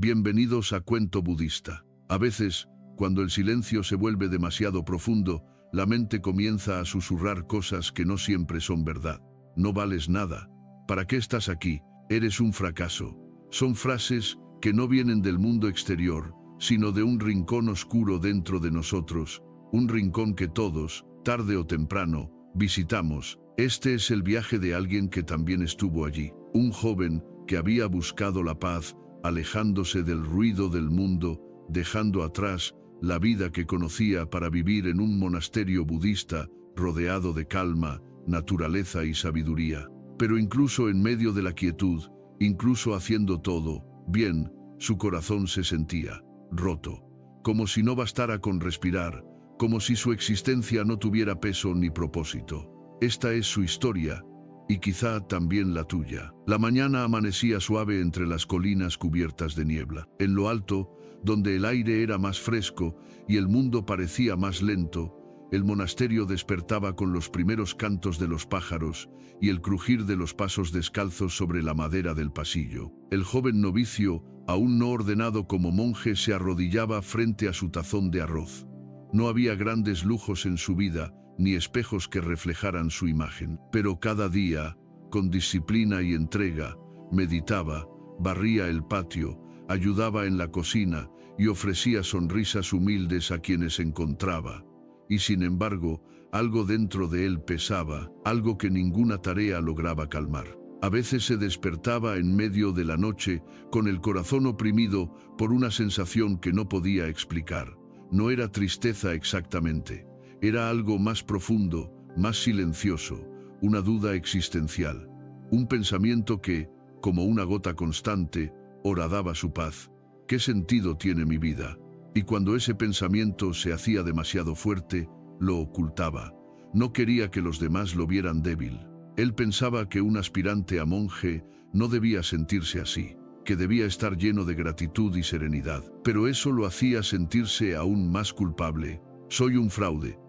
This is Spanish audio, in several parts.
Bienvenidos a Cuento Budista. A veces, cuando el silencio se vuelve demasiado profundo, la mente comienza a susurrar cosas que no siempre son verdad. No vales nada. ¿Para qué estás aquí? Eres un fracaso. Son frases que no vienen del mundo exterior, sino de un rincón oscuro dentro de nosotros, un rincón que todos, tarde o temprano, visitamos. Este es el viaje de alguien que también estuvo allí, un joven que había buscado la paz, alejándose del ruido del mundo, dejando atrás la vida que conocía para vivir en un monasterio budista rodeado de calma, naturaleza y sabiduría. Pero incluso en medio de la quietud, incluso haciendo todo bien, su corazón se sentía roto, como si no bastara con respirar, como si su existencia no tuviera peso ni propósito. Esta es su historia, y quizá también la tuya. La mañana amanecía suave entre las colinas cubiertas de niebla. En lo alto, donde el aire era más fresco y el mundo parecía más lento, el monasterio despertaba con los primeros cantos de los pájaros y el crujir de los pasos descalzos sobre la madera del pasillo. El joven novicio, aún no ordenado como monje, se arrodillaba frente a su tazón de arroz. No había grandes lujos en su vida, ni espejos que reflejaran su imagen. Pero cada día, con disciplina y entrega, meditaba, barría el patio, ayudaba en la cocina y ofrecía sonrisas humildes a quienes encontraba. Y sin embargo, algo dentro de él pesaba, algo que ninguna tarea lograba calmar. A veces se despertaba en medio de la noche, con el corazón oprimido por una sensación que no podía explicar. No era tristeza exactamente. Era algo más profundo, más silencioso, una duda existencial, un pensamiento que, como una gota constante, horadaba su paz. ¿Qué sentido tiene mi vida? Y cuando ese pensamiento se hacía demasiado fuerte, lo ocultaba. No quería que los demás lo vieran débil. Él pensaba que un aspirante a monje no debía sentirse así, que debía estar lleno de gratitud y serenidad. Pero eso lo hacía sentirse aún más culpable. Soy un fraude,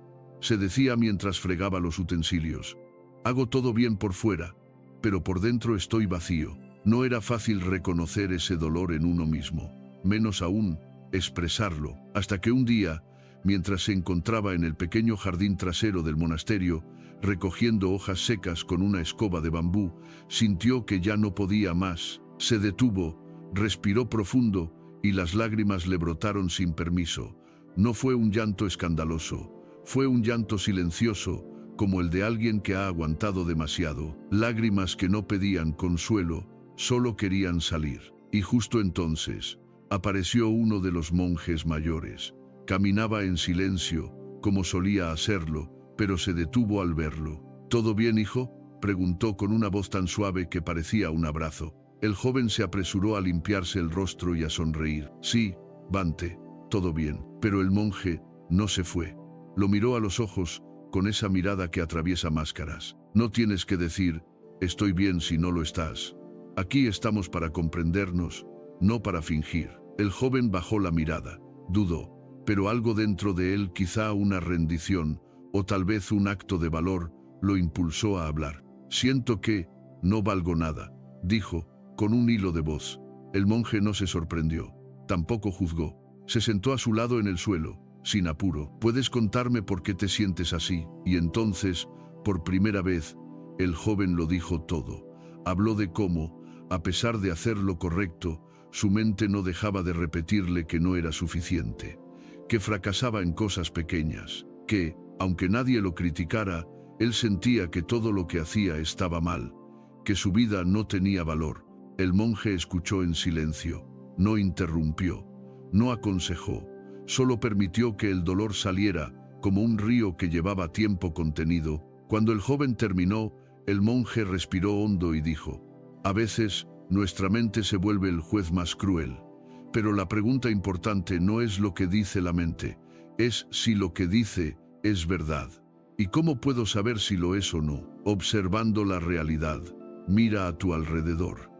se decía mientras fregaba los utensilios. Hago todo bien por fuera, pero por dentro estoy vacío. No era fácil reconocer ese dolor en uno mismo, menos aún expresarlo, hasta que un día, mientras se encontraba en el pequeño jardín trasero del monasterio, recogiendo hojas secas con una escoba de bambú, sintió que ya no podía más. Se detuvo, respiró profundo y las lágrimas le brotaron sin permiso. No fue un llanto escandaloso. Fue un llanto silencioso, como el de alguien que ha aguantado demasiado. Lágrimas que no pedían consuelo, solo querían salir. Y justo entonces, apareció uno de los monjes mayores. Caminaba en silencio, como solía hacerlo, pero se detuvo al verlo. ¿Todo bien, hijo?, preguntó con una voz tan suave que parecía un abrazo. El joven se apresuró a limpiarse el rostro y a sonreír. Sí, Bhante, todo bien. Pero el monje no se fue. Lo miró a los ojos, con esa mirada que atraviesa máscaras. No tienes que decir, estoy bien si no lo estás. Aquí estamos para comprendernos, no para fingir. El joven bajó la mirada, dudó, pero algo dentro de él, quizá una rendición, o tal vez un acto de valor, lo impulsó a hablar. Siento que no valgo nada, dijo, con un hilo de voz. El monje no se sorprendió, tampoco juzgó. Se sentó a su lado en el suelo, sin apuro. ¿Puedes contarme por qué te sientes así? Y entonces, por primera vez, el joven lo dijo todo. Habló de cómo, a pesar de hacer lo correcto, su mente no dejaba de repetirle que no era suficiente, que fracasaba en cosas pequeñas, que, aunque nadie lo criticara, él sentía que todo lo que hacía estaba mal, que su vida no tenía valor. El monje escuchó en silencio, no interrumpió, no aconsejó. Solo permitió que el dolor saliera, como un río que llevaba tiempo contenido. Cuando el joven terminó, el monje respiró hondo y dijo, a veces, nuestra mente se vuelve el juez más cruel. Pero la pregunta importante no es lo que dice la mente, es si lo que dice es verdad. ¿Y cómo puedo saber si lo es o no? Observando la realidad. Mira a tu alrededor.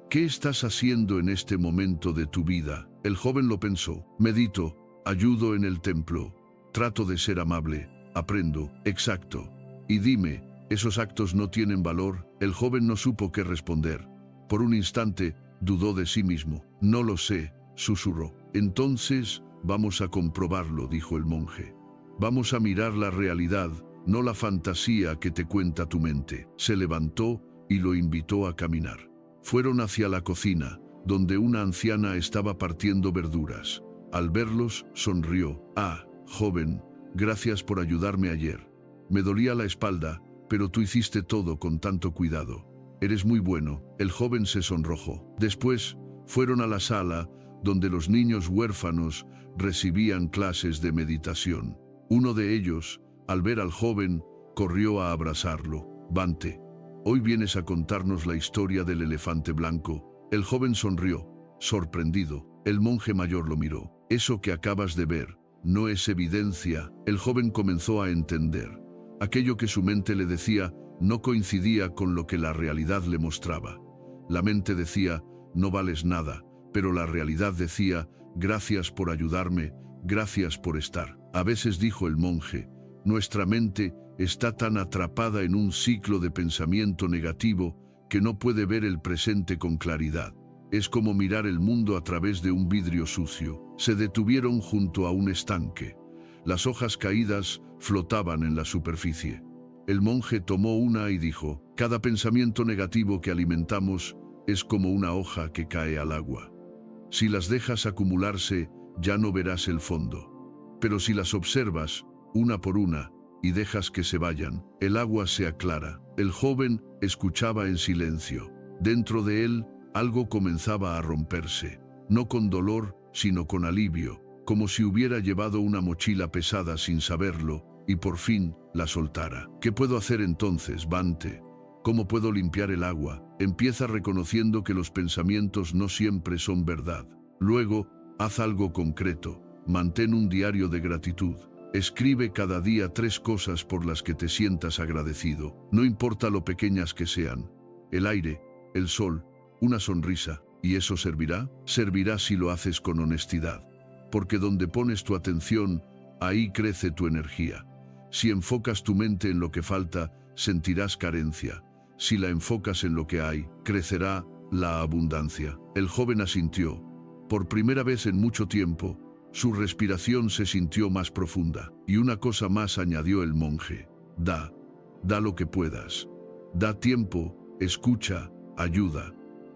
¿Qué estás haciendo en este momento de tu vida? El joven lo pensó. Medito, ayudo en el templo, trato de ser amable, aprendo. Exacto. Y dime, ¿esos actos no tienen valor? El joven no supo qué responder. Por un instante, dudó de sí mismo. No lo sé, susurró. Entonces, vamos a comprobarlo, dijo el monje. Vamos a mirar la realidad, no la fantasía que te cuenta tu mente. Se levantó y lo invitó a caminar. Fueron hacia la cocina, donde una anciana estaba partiendo verduras. Al verlos, sonrió. Ah, joven, gracias por ayudarme ayer. Me dolía la espalda, pero tú hiciste todo con tanto cuidado. Eres muy bueno. El joven se sonrojó. Después, fueron a la sala, donde los niños huérfanos recibían clases de meditación. Uno de ellos, al ver al joven, corrió a abrazarlo. Bante, hoy vienes a contarnos la historia del elefante blanco. El joven sonrió, sorprendido. El monje mayor lo miró. Eso que acabas de ver, no es evidencia. El joven comenzó a entender. Aquello que su mente le decía no coincidía con lo que la realidad le mostraba. La mente decía, no vales nada, pero la realidad decía, gracias por ayudarme, gracias por estar. A veces, dijo el monje, nuestra mente está tan atrapada en un ciclo de pensamiento negativo que no puede ver el presente con claridad. Es como mirar el mundo a través de un vidrio sucio. Se detuvieron junto a un estanque. Las hojas caídas flotaban en la superficie. El monje tomó una y dijo, cada pensamiento negativo que alimentamos es como una hoja que cae al agua. Si las dejas acumularse, ya no verás el fondo. Pero si las observas, una por una, y dejas que se vayan, el agua se aclara. El joven escuchaba en silencio. Dentro de él, algo comenzaba a romperse. No con dolor, sino con alivio, como si hubiera llevado una mochila pesada sin saberlo, y por fin la soltara. ¿Qué puedo hacer entonces, Bante? ¿Cómo puedo limpiar el agua? Empieza reconociendo que los pensamientos no siempre son verdad. Luego, haz algo concreto. Mantén un diario de gratitud. Escribe cada día 3 cosas por las que te sientas agradecido, no importa lo pequeñas que sean. El aire, el sol, una sonrisa. ¿Y eso servirá? Servirá si lo haces con honestidad. Porque donde pones tu atención, ahí crece tu energía. Si enfocas tu mente en lo que falta, sentirás carencia. Si la enfocas en lo que hay, crecerá la abundancia. El joven asintió. Por primera vez en mucho tiempo, su respiración se sintió más profunda. Y una cosa más, añadió el monje. Da lo que puedas. Da tiempo, escucha, ayuda.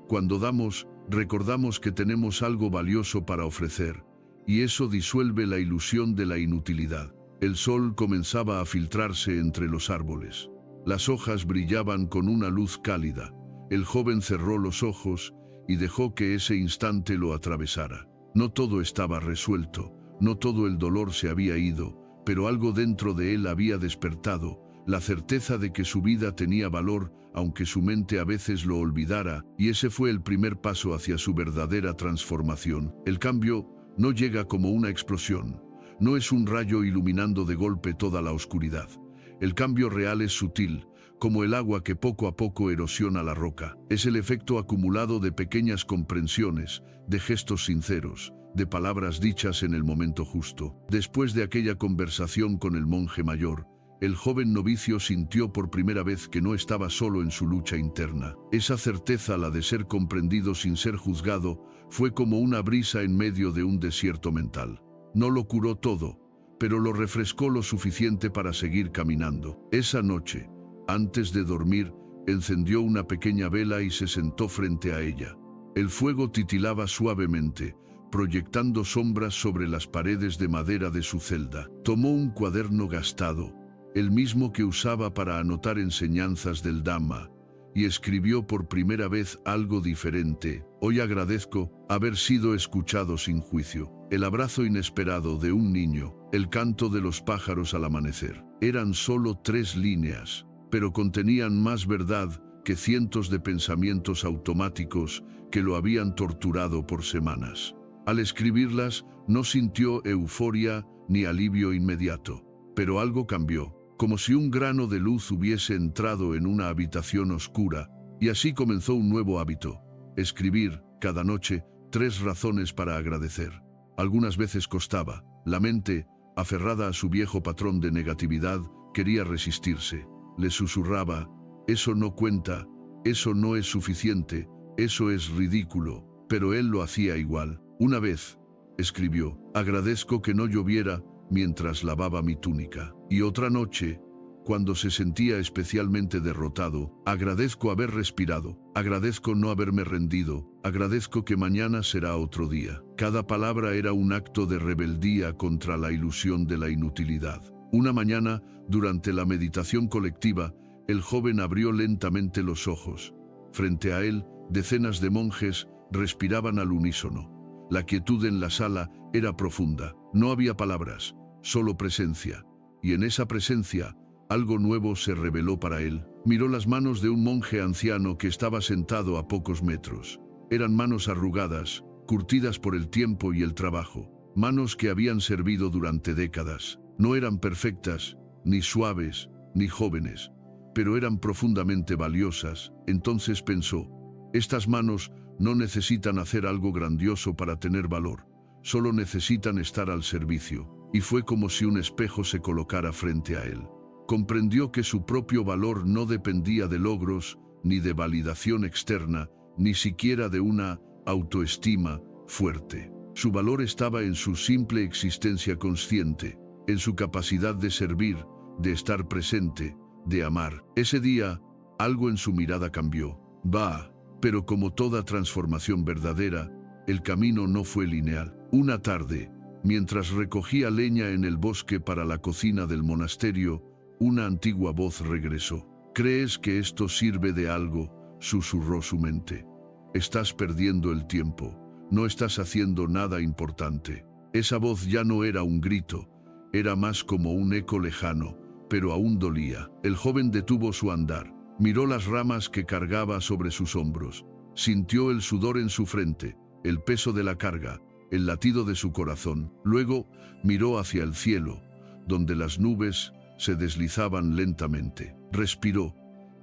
Cuando damos, recordamos que tenemos algo valioso para ofrecer, y eso disuelve la ilusión de la inutilidad. El sol comenzaba a filtrarse entre los árboles. Las hojas brillaban con una luz cálida. El joven cerró los ojos y dejó que ese instante lo atravesara. No todo estaba resuelto, no todo el dolor se había ido, pero algo dentro de él había despertado, la certeza de que su vida tenía valor, aunque su mente a veces lo olvidara, y ese fue el primer paso hacia su verdadera transformación. El cambio no llega como una explosión, no es un rayo iluminando de golpe toda la oscuridad. El cambio real es sutil, como el agua que poco a poco erosiona la roca. Es el efecto acumulado de pequeñas comprensiones, de gestos sinceros, de palabras dichas en el momento justo. Después de aquella conversación con el monje mayor, el joven novicio sintió por primera vez que no estaba solo en su lucha interna. Esa certeza, la de ser comprendido sin ser juzgado, fue como una brisa en medio de un desierto mental. No lo curó todo, pero lo refrescó lo suficiente para seguir caminando. Esa noche, antes de dormir, encendió una pequeña vela y se sentó frente a ella. El fuego titilaba suavemente, proyectando sombras sobre las paredes de madera de su celda. Tomó un cuaderno gastado, el mismo que usaba para anotar enseñanzas del Dhamma, y escribió por primera vez algo diferente. Hoy agradezco haber sido escuchado sin juicio. El abrazo inesperado de un niño, el canto de los pájaros al amanecer. Eran solo 3 líneas, pero contenían más verdad que cientos de pensamientos automáticos que lo habían torturado por semanas. Al escribirlas, no sintió euforia ni alivio inmediato, pero algo cambió, como si un grano de luz hubiese entrado en una habitación oscura, y así comenzó un nuevo hábito: escribir, cada noche, 3 razones para agradecer. Algunas veces costaba. La mente, aferrada a su viejo patrón de negatividad, quería resistirse. Le susurraba: eso no cuenta, eso no es suficiente, eso es ridículo. pero él lo hacía igual. Una vez, escribió, agradezco que no lloviera mientras lavaba mi túnica. Y otra noche, cuando se sentía especialmente derrotado, agradezco haber respirado, agradezco no haberme rendido, agradezco que mañana será otro día. Cada palabra era un acto de rebeldía contra la ilusión de la inutilidad. Una mañana, durante la meditación colectiva, el joven abrió lentamente los ojos. Frente a él, decenas de monjes respiraban al unísono. La quietud en la sala era profunda. No había palabras, solo presencia. Y en esa presencia, algo nuevo se reveló para él. Miró las manos de un monje anciano que estaba sentado a pocos metros. Eran manos arrugadas, curtidas por el tiempo y el trabajo. Manos que habían servido durante décadas. No eran perfectas, ni suaves, ni jóvenes, pero eran profundamente valiosas. Entonces pensó, estas manos no necesitan hacer algo grandioso para tener valor, solo necesitan estar al servicio. Y fue como si un espejo se colocara frente a él. Comprendió que su propio valor no dependía de logros, ni de validación externa, ni siquiera de una autoestima fuerte. Su valor estaba en su simple existencia consciente, en su capacidad de servir, de estar presente, de amar. Ese día, algo en su mirada cambió. Pero como toda transformación verdadera, el camino no fue lineal. Una tarde, mientras recogía leña en el bosque para la cocina del monasterio, una antigua voz regresó. ¿Crees que esto sirve de algo?, susurró su mente. Estás perdiendo el tiempo. No estás haciendo nada importante. Esa voz ya no era un grito, era más como un eco lejano, pero aún dolía. El joven detuvo su andar, miró las ramas que cargaba sobre sus hombros, sintió el sudor en su frente, el peso de la carga, el latido de su corazón. Luego miró hacia el cielo, donde las nubes se deslizaban lentamente. Respiró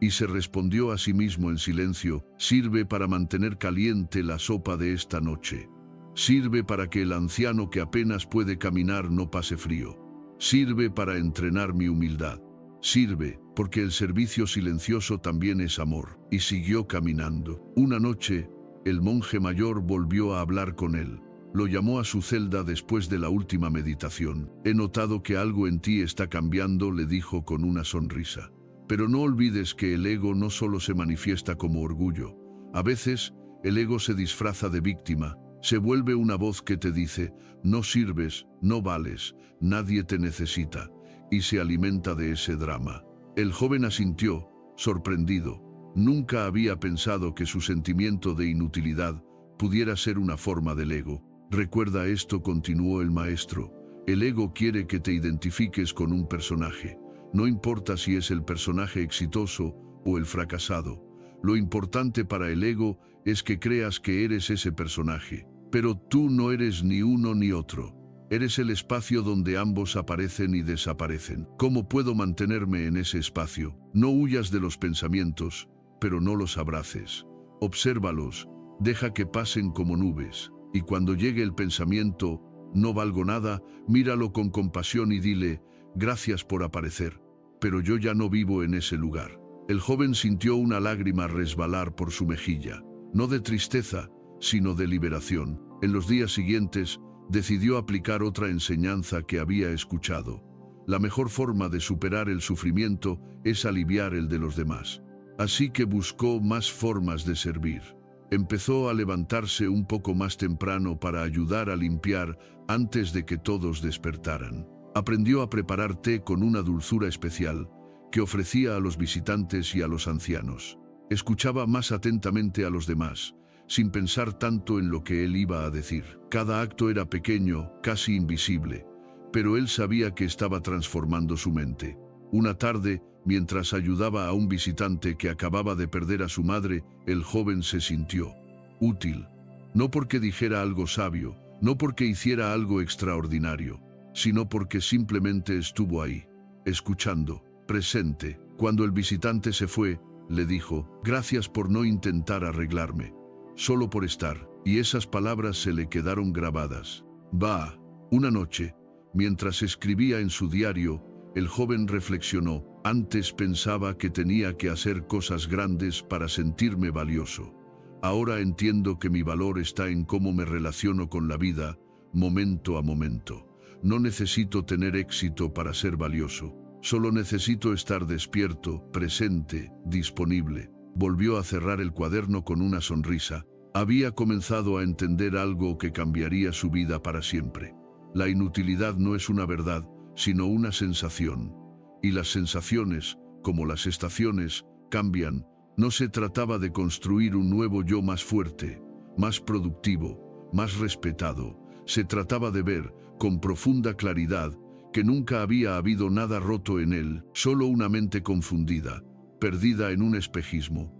y se respondió a sí mismo en silencio: sirve para mantener caliente la sopa de esta noche. Sirve para que el anciano que apenas puede caminar no pase frío. Sirve para entrenar mi humildad. Sirve porque el servicio silencioso también es amor. Y siguió caminando. Una noche, el monje mayor volvió a hablar con él. Lo llamó a su celda después de la última meditación. He notado que algo en ti está cambiando, le dijo con una sonrisa. Pero no olvides que el ego no solo se manifiesta como orgullo. A veces, el ego se disfraza de víctima. Se vuelve una voz que te dice, no sirves, no vales, nadie te necesita, y se alimenta de ese drama. El joven asintió, sorprendido. Nunca había pensado que su sentimiento de inutilidad pudiera ser una forma del ego. Recuerda esto, continuó el maestro. El ego quiere que te identifiques con un personaje. No importa si es el personaje exitoso o el fracasado. Lo importante para el ego es que creas que eres ese personaje. Pero tú no eres ni uno ni otro. Eres el espacio donde ambos aparecen y desaparecen. ¿Cómo puedo mantenerme en ese espacio? No huyas de los pensamientos, pero no los abraces. Obsérvalos, deja que pasen como nubes. Y cuando llegue el pensamiento, no valgo nada, míralo con compasión y dile, gracias por aparecer, pero yo ya no vivo en ese lugar. El joven sintió una lágrima resbalar por su mejilla, no de tristeza, sino de liberación. En los días siguientes, decidió aplicar otra enseñanza que había escuchado. La mejor forma de superar el sufrimiento es aliviar el de los demás. Así que buscó más formas de servir. Empezó a levantarse un poco más temprano para ayudar a limpiar antes de que todos despertaran. Aprendió a preparar té con una dulzura especial que ofrecía a los visitantes y a los ancianos. Escuchaba más atentamente a los demás, sin pensar tanto en lo que él iba a decir. Cada acto era pequeño, casi invisible, pero él sabía que estaba transformando su mente. Una tarde, mientras ayudaba a un visitante que acababa de perder a su madre, el joven se sintió útil. No porque dijera algo sabio, no porque hiciera algo extraordinario, sino porque simplemente estuvo ahí, escuchando, presente. Cuando el visitante se fue, le dijo, gracias por no intentar arreglarme, solo por estar. Y esas palabras se le quedaron grabadas. Una noche, mientras escribía en su diario, el joven reflexionó, antes pensaba que tenía que hacer cosas grandes para sentirme valioso. Ahora entiendo que mi valor está en cómo me relaciono con la vida, momento a momento. No necesito tener éxito para ser valioso. Solo necesito estar despierto, presente, disponible. Volvió a cerrar el cuaderno con una sonrisa. Había comenzado a entender algo que cambiaría su vida para siempre. La inutilidad no es una verdad, sino una sensación. Y las sensaciones, como las estaciones, cambian. No se trataba de construir un nuevo yo más fuerte, más productivo, más respetado. Se trataba de ver, con profunda claridad, que nunca había habido nada roto en él, solo una mente confundida, perdida en un espejismo.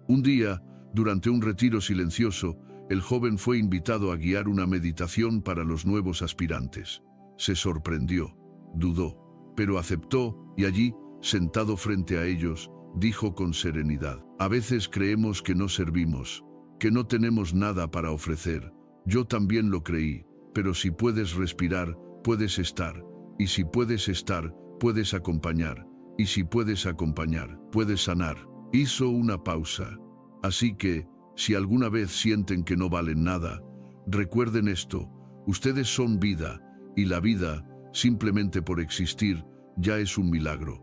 Un día, durante un retiro silencioso, el joven fue invitado a guiar una meditación para los nuevos aspirantes. Se sorprendió, dudó, pero aceptó y allí, sentado frente a ellos, dijo con serenidad: a veces creemos que no servimos, que no tenemos nada para ofrecer. Yo también lo creí, pero si puedes respirar, puedes estar, y si puedes estar, puedes acompañar, y si puedes acompañar, puedes sanar. Hizo una pausa. Así que, si alguna vez sienten que no valen nada, recuerden esto: ustedes son vida, y la vida, simplemente por existir, ya es un milagro.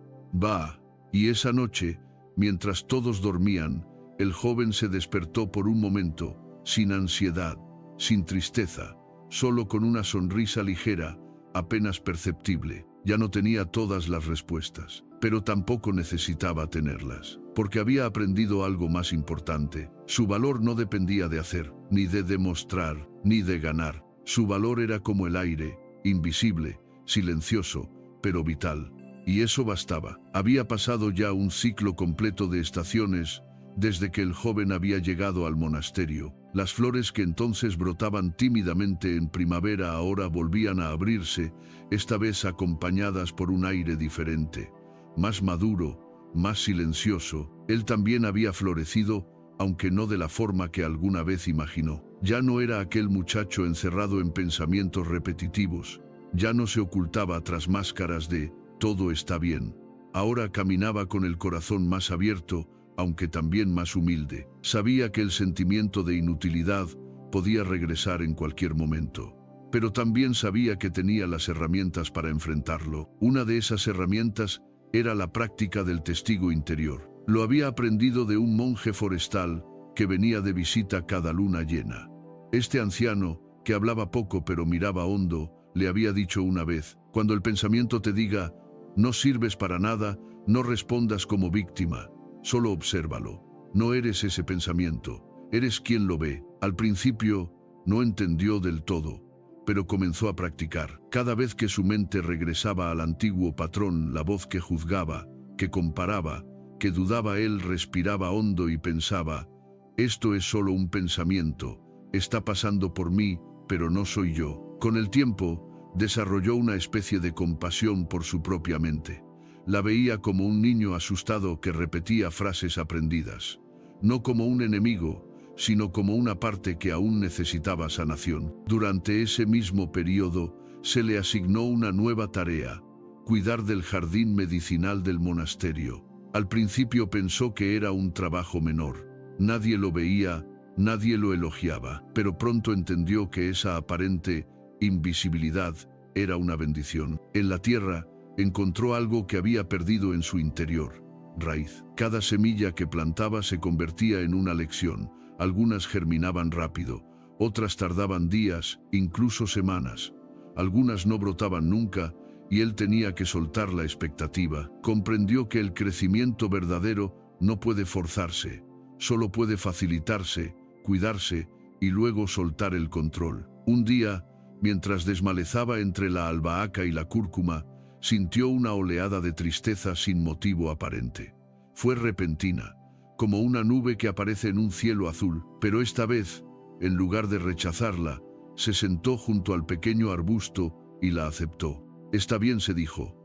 Y esa noche, mientras todos dormían, el joven se despertó por un momento, sin ansiedad, sin tristeza, solo con una sonrisa ligera, apenas perceptible. Ya no tenía todas las respuestas, pero tampoco necesitaba tenerlas, porque había aprendido algo más importante. Su valor no dependía de hacer, ni de demostrar, ni de ganar. Su valor era como el aire, invisible, silencioso, pero vital. Y eso bastaba. Había pasado ya un ciclo completo de estaciones desde que el joven había llegado al monasterio. Las flores que entonces brotaban tímidamente en primavera ahora volvían a abrirse, esta vez acompañadas por un aire diferente, más maduro, más silencioso. Él también había florecido, aunque no de la forma que alguna vez imaginó. Ya no era aquel muchacho encerrado en pensamientos repetitivos. Ya no se ocultaba tras máscaras de «todo está bien». Ahora caminaba con el corazón más abierto, aunque también más humilde. Sabía que el sentimiento de inutilidad podía regresar en cualquier momento, pero también sabía que tenía las herramientas para enfrentarlo. Una de esas herramientas era la práctica del testigo interior. Lo había aprendido de un monje forestal que venía de visita cada luna llena. Este anciano, que hablaba poco pero miraba hondo, le había dicho una vez: cuando el pensamiento te diga «no sirves para nada», no respondas como víctima, solo obsérvalo. No eres ese pensamiento, eres quien lo ve. Al principio, no entendió del todo, pero comenzó a practicar. Cada vez que su mente regresaba al antiguo patrón, la voz que juzgaba, que comparaba, que dudaba, él respiraba hondo y pensaba: esto es solo un pensamiento, está pasando por mí, pero no soy yo. Con el tiempo, desarrolló una especie de compasión por su propia mente. La veía como un niño asustado que repetía frases aprendidas, no como un enemigo, sino como una parte que aún necesitaba sanación. Durante ese mismo periodo, se le asignó una nueva tarea: cuidar del jardín medicinal del monasterio. Al principio pensó que era un trabajo menor. Nadie lo veía, nadie lo elogiaba, pero pronto entendió que esa aparente invisibilidad era una bendición. En la tierra, encontró algo que había perdido en su interior: raíz. Cada semilla que plantaba se convertía en una lección. Algunas germinaban rápido, otras tardaban días, incluso semanas. Algunas no brotaban nunca, y él tenía que soltar la expectativa. Comprendió que el crecimiento verdadero no puede forzarse, solo puede facilitarse, cuidarse y luego soltar el control. Un día, mientras desmalezaba entre la albahaca y la cúrcuma, sintió una oleada de tristeza sin motivo aparente. Fue repentina, como una nube que aparece en un cielo azul, pero esta vez, en lugar de rechazarla, se sentó junto al pequeño arbusto y la aceptó. Está bien, se dijo.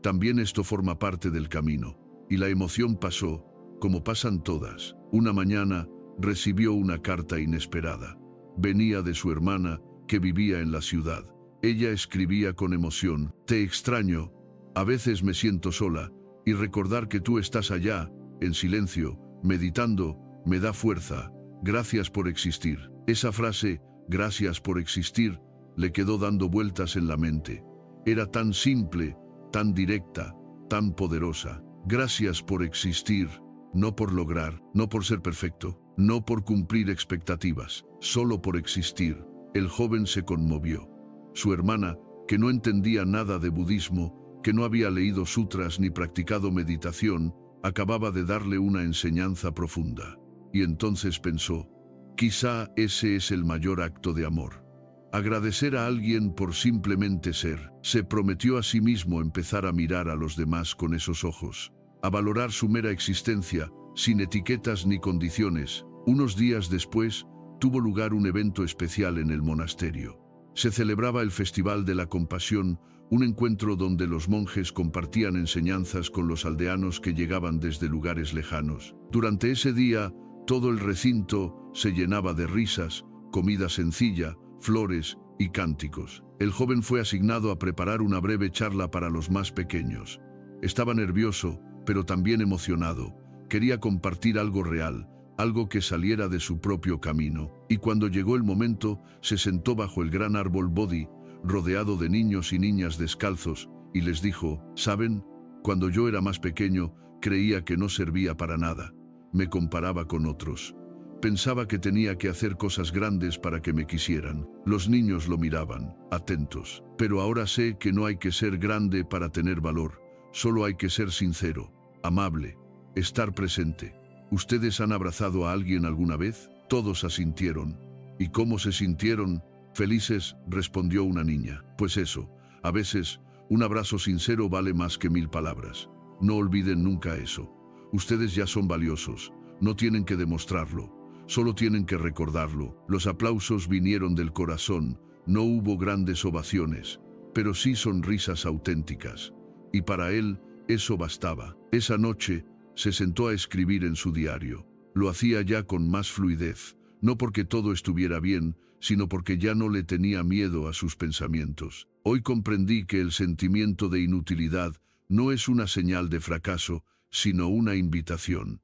También esto forma parte del camino. Y la emoción pasó, como pasan todas. Una mañana, recibió una carta inesperada. Venía de su hermana, que vivía en la ciudad. Ella escribía con emoción: te extraño, a veces me siento sola, y recordar que tú estás allá, en silencio, meditando, me da fuerza. Gracias por existir. Esa frase, gracias por existir, le quedó dando vueltas en la mente. Era tan simple, tan directa, tan poderosa. Gracias por existir, no por lograr, no por ser perfecto, no por cumplir expectativas, solo por existir. El joven se conmovió. Su hermana, que no entendía nada de budismo, que no había leído sutras ni practicado meditación, acababa de darle una enseñanza profunda. Y entonces pensó, quizá ese es el mayor acto de amor. Agradecer a alguien por simplemente ser. Se prometió a sí mismo empezar a mirar a los demás con esos ojos, a valorar su mera existencia, sin etiquetas ni condiciones. Unos días después, tuvo lugar un evento especial en el monasterio. Se celebraba el Festival de la Compasión, un encuentro donde los monjes compartían enseñanzas con los aldeanos que llegaban desde lugares lejanos. Durante ese día, todo el recinto se llenaba de risas, comida sencilla, flores y cánticos. El joven fue asignado a preparar una breve charla para los más pequeños. Estaba nervioso, pero también emocionado. Quería compartir algo real, algo que saliera de su propio camino. Y cuando llegó el momento, se sentó bajo el gran árbol Bodhi, rodeado de niños y niñas descalzos, y les dijo, ¿saben? Cuando yo era más pequeño, creía que no servía para nada. Me comparaba con otros. Pensaba que tenía que hacer cosas grandes para que me quisieran. Los niños lo miraban, atentos. Pero ahora sé que no hay que ser grande para tener valor. Solo hay que ser sincero, amable, estar presente. ¿Ustedes han abrazado a alguien alguna vez? Todos asintieron. ¿Y cómo se sintieron? Felices, respondió una niña. Pues eso, a veces, un abrazo sincero vale más que 1000 palabras. No olviden nunca eso. Ustedes ya son valiosos. No tienen que demostrarlo. Solo tienen que recordarlo. Los aplausos vinieron del corazón. No hubo grandes ovaciones, pero sí sonrisas auténticas. Y para él, eso bastaba. Esa noche, se sentó a escribir en su diario. Lo hacía ya con más fluidez, no porque todo estuviera bien, sino porque ya no le tenía miedo a sus pensamientos. Hoy comprendí que el sentimiento de inutilidad no es una señal de fracaso, sino una invitación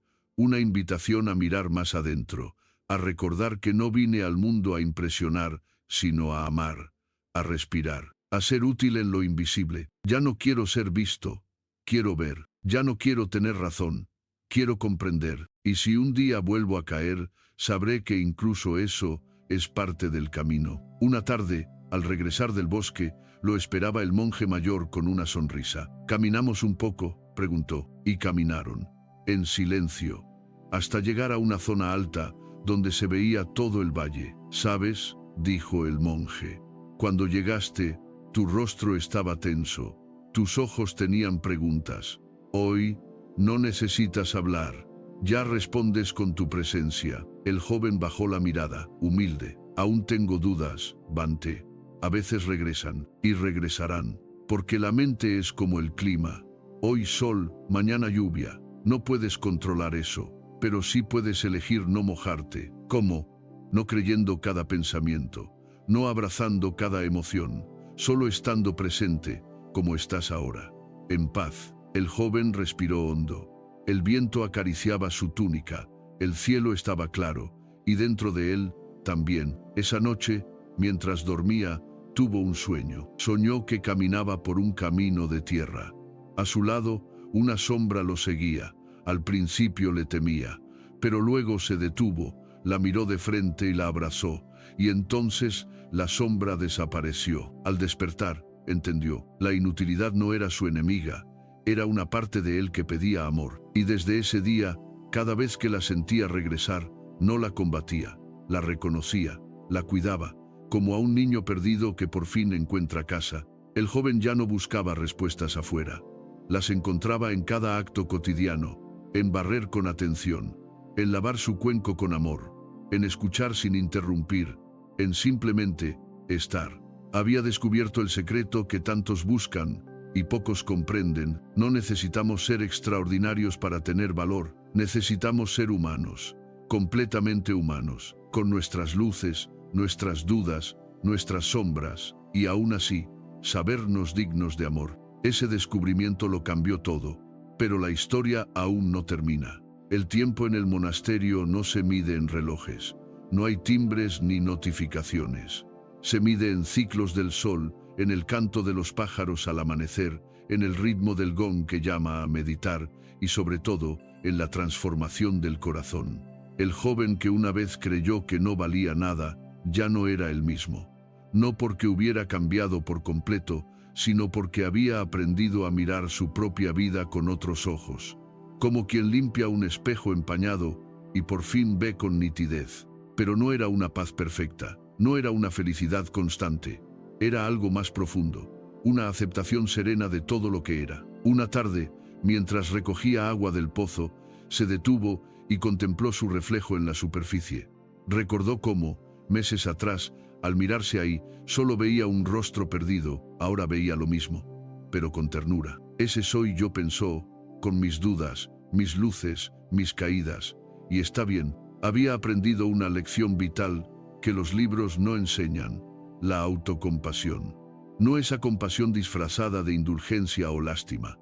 a mirar más adentro, a recordar que no vine al mundo a impresionar, sino a amar, a respirar, a ser útil en lo invisible. Ya no quiero ser visto, quiero ver. Ya no quiero tener razón, quiero comprender. Y si un día vuelvo a caer, sabré que incluso eso es parte del camino. Una tarde, al regresar del bosque, lo esperaba el monje mayor con una sonrisa. ¿Caminamos un poco?, preguntó. Y caminaron, en silencio, hasta llegar a una zona alta, donde se veía todo el valle. ¿Sabes?, dijo el monje. Cuando llegaste, tu rostro estaba tenso, tus ojos tenían preguntas. Hoy, no necesitas hablar, ya respondes con tu presencia. El joven bajó la mirada, humilde. Aún tengo dudas, Bhante. A veces regresan, y regresarán, porque la mente es como el clima. Hoy sol, mañana lluvia. No puedes controlar eso, pero sí puedes elegir no mojarte. ¿Cómo? No creyendo cada pensamiento, no abrazando cada emoción, solo estando presente, como estás ahora, en paz. El joven respiró hondo. El viento acariciaba su túnica, el cielo estaba claro, y dentro de él, también. Esa noche, mientras dormía, tuvo un sueño. Soñó que caminaba por un camino de tierra. A su lado, una sombra lo seguía. Al principio le temía, pero luego se detuvo, la miró de frente y la abrazó, y entonces la sombra desapareció. Al despertar, entendió, la inutilidad no era su enemiga, era una parte de él que pedía amor. Y desde ese día, cada vez que la sentía regresar, no la combatía, la reconocía, la cuidaba, como a un niño perdido que por fin encuentra casa. El joven ya no buscaba respuestas afuera. Las encontraba en cada acto cotidiano, en barrer con atención, en lavar su cuenco con amor, en escuchar sin interrumpir, en simplemente estar. Había descubierto el secreto que tantos buscan y pocos comprenden. No necesitamos ser extraordinarios para tener valor, necesitamos ser humanos, completamente humanos, con nuestras luces, nuestras dudas, nuestras sombras, y aún así, sabernos dignos de amor. Ese descubrimiento lo cambió todo, pero la historia aún no termina. El tiempo en el monasterio no se mide en relojes. No hay timbres ni notificaciones. Se mide en ciclos del sol, en el canto de los pájaros al amanecer, en el ritmo del gong que llama a meditar y sobre todo en la transformación del corazón. El joven que una vez creyó que no valía nada, ya no era el mismo. No porque hubiera cambiado por completo, sino porque había aprendido a mirar su propia vida con otros ojos, como quien limpia un espejo empañado y por fin ve con nitidez. Pero no era una paz perfecta, no era una felicidad constante, era algo más profundo, una aceptación serena de todo lo que era. Una tarde, mientras recogía agua del pozo, se detuvo y contempló su reflejo en la superficie. Recordó cómo, meses atrás, al mirarse ahí, solo veía un rostro perdido, ahora veía lo mismo, pero con ternura. Ese soy yo, pensó, con mis dudas, mis luces, mis caídas. Y está bien, había aprendido una lección vital que los libros no enseñan: la autocompasión. No esa compasión disfrazada de indulgencia o lástima.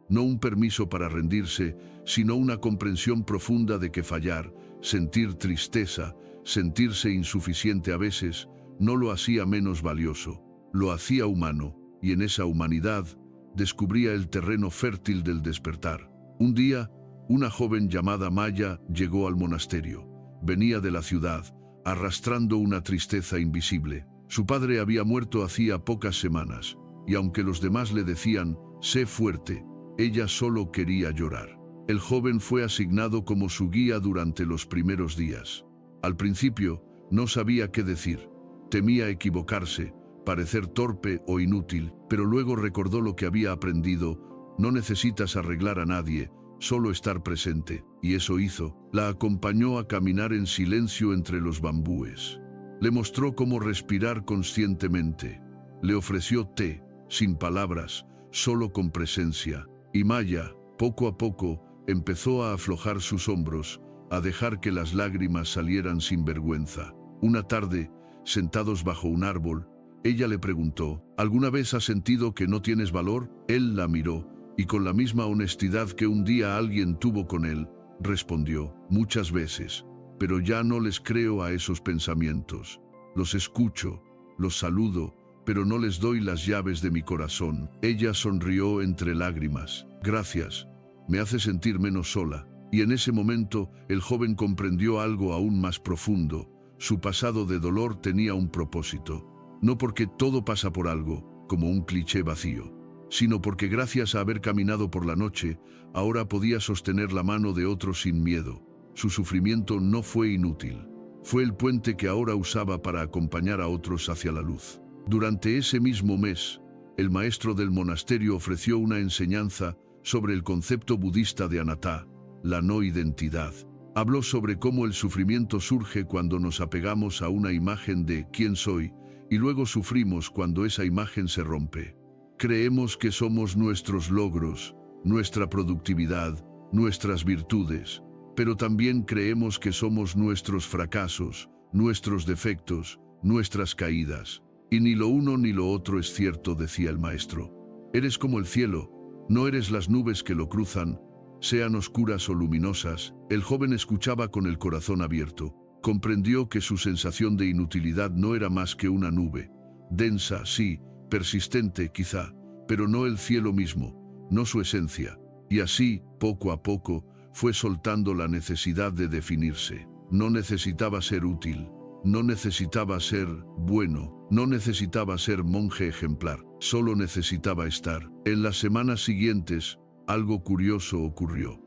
No un permiso para rendirse, sino una comprensión profunda de que fallar, sentir tristeza, sentirse insuficiente a veces, no lo hacía menos valioso, lo hacía humano, y en esa humanidad descubría el terreno fértil del despertar. Un día, una joven llamada Maya llegó al monasterio. Venía de la ciudad, arrastrando una tristeza invisible. Su padre había muerto hacía pocas semanas, y aunque los demás le decían, sé fuerte, ella solo quería llorar. El joven fue asignado como su guía durante los primeros días. Al principio, no sabía qué decir. Temía equivocarse, parecer torpe o inútil, pero luego recordó lo que había aprendido: no necesitas arreglar a nadie, solo estar presente, y eso hizo. La acompañó a caminar en silencio entre los bambúes. Le mostró cómo respirar conscientemente. Le ofreció té, sin palabras, solo con presencia. Y Maya, poco a poco, empezó a aflojar sus hombros, a dejar que las lágrimas salieran sin vergüenza. Una tarde, sentados bajo un árbol, ella le preguntó, ¿alguna vez has sentido que no tienes valor? Él la miró, y con la misma honestidad que un día alguien tuvo con él, respondió, muchas veces, pero ya no les creo a esos pensamientos. Los escucho, los saludo, pero no les doy las llaves de mi corazón. Ella sonrió entre lágrimas. Gracias, me hace sentir menos sola. Y en ese momento, el joven comprendió algo aún más profundo. Su pasado de dolor tenía un propósito. No porque todo pasa por algo, como un cliché vacío, sino porque gracias a haber caminado por la noche, ahora podía sostener la mano de otro sin miedo. Su sufrimiento no fue inútil. Fue el puente que ahora usaba para acompañar a otros hacia la luz. Durante ese mismo mes, el maestro del monasterio ofreció una enseñanza sobre el concepto budista de anatta, la no identidad. Habló sobre cómo el sufrimiento surge cuando nos apegamos a una imagen de quién soy, y luego sufrimos cuando esa imagen se rompe. Creemos que somos nuestros logros, nuestra productividad, nuestras virtudes, pero también creemos que somos nuestros fracasos, nuestros defectos, nuestras caídas. Y ni lo uno ni lo otro es cierto, decía el maestro. Eres como el cielo, no eres las nubes que lo cruzan, sean oscuras o luminosas. El joven escuchaba con el corazón abierto. Comprendió que su sensación de inutilidad no era más que una nube. Densa, sí, persistente quizá, pero no el cielo mismo, no su esencia. Y así, poco a poco, fue soltando la necesidad de definirse. No necesitaba ser útil, no necesitaba ser bueno, no necesitaba ser monje ejemplar, solo necesitaba estar. En las semanas siguientes, algo curioso ocurrió.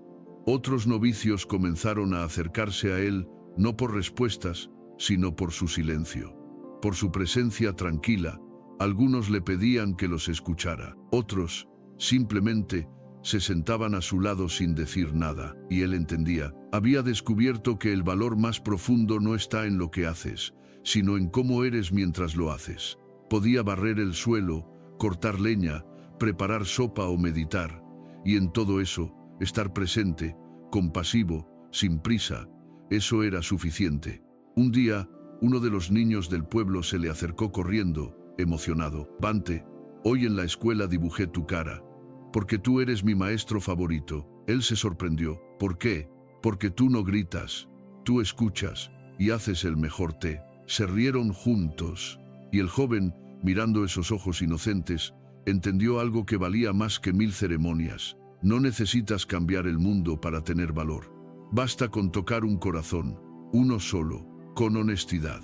Otros novicios comenzaron a acercarse a él, no por respuestas, sino por su silencio, por su presencia tranquila. Algunos le pedían que los escuchara, otros, simplemente, se sentaban a su lado sin decir nada, y él entendía. Había descubierto que el valor más profundo no está en lo que haces, sino en cómo eres mientras lo haces. Podía barrer el suelo, cortar leña, preparar sopa o meditar, y en todo eso, estar presente, compasivo, sin prisa. Eso era suficiente. Un día, uno de los niños del pueblo se le acercó corriendo, emocionado. Bante, hoy en la escuela dibujé tu cara, porque tú eres mi maestro favorito. Él se sorprendió. ¿Por qué? porque tú no gritas, tú escuchas y haces el mejor té. Se rieron juntos, y el joven, mirando esos ojos inocentes, entendió algo que valía más que 1000 ceremonias. No necesitas cambiar el mundo para tener valor. Basta con tocar un corazón, uno solo, con honestidad.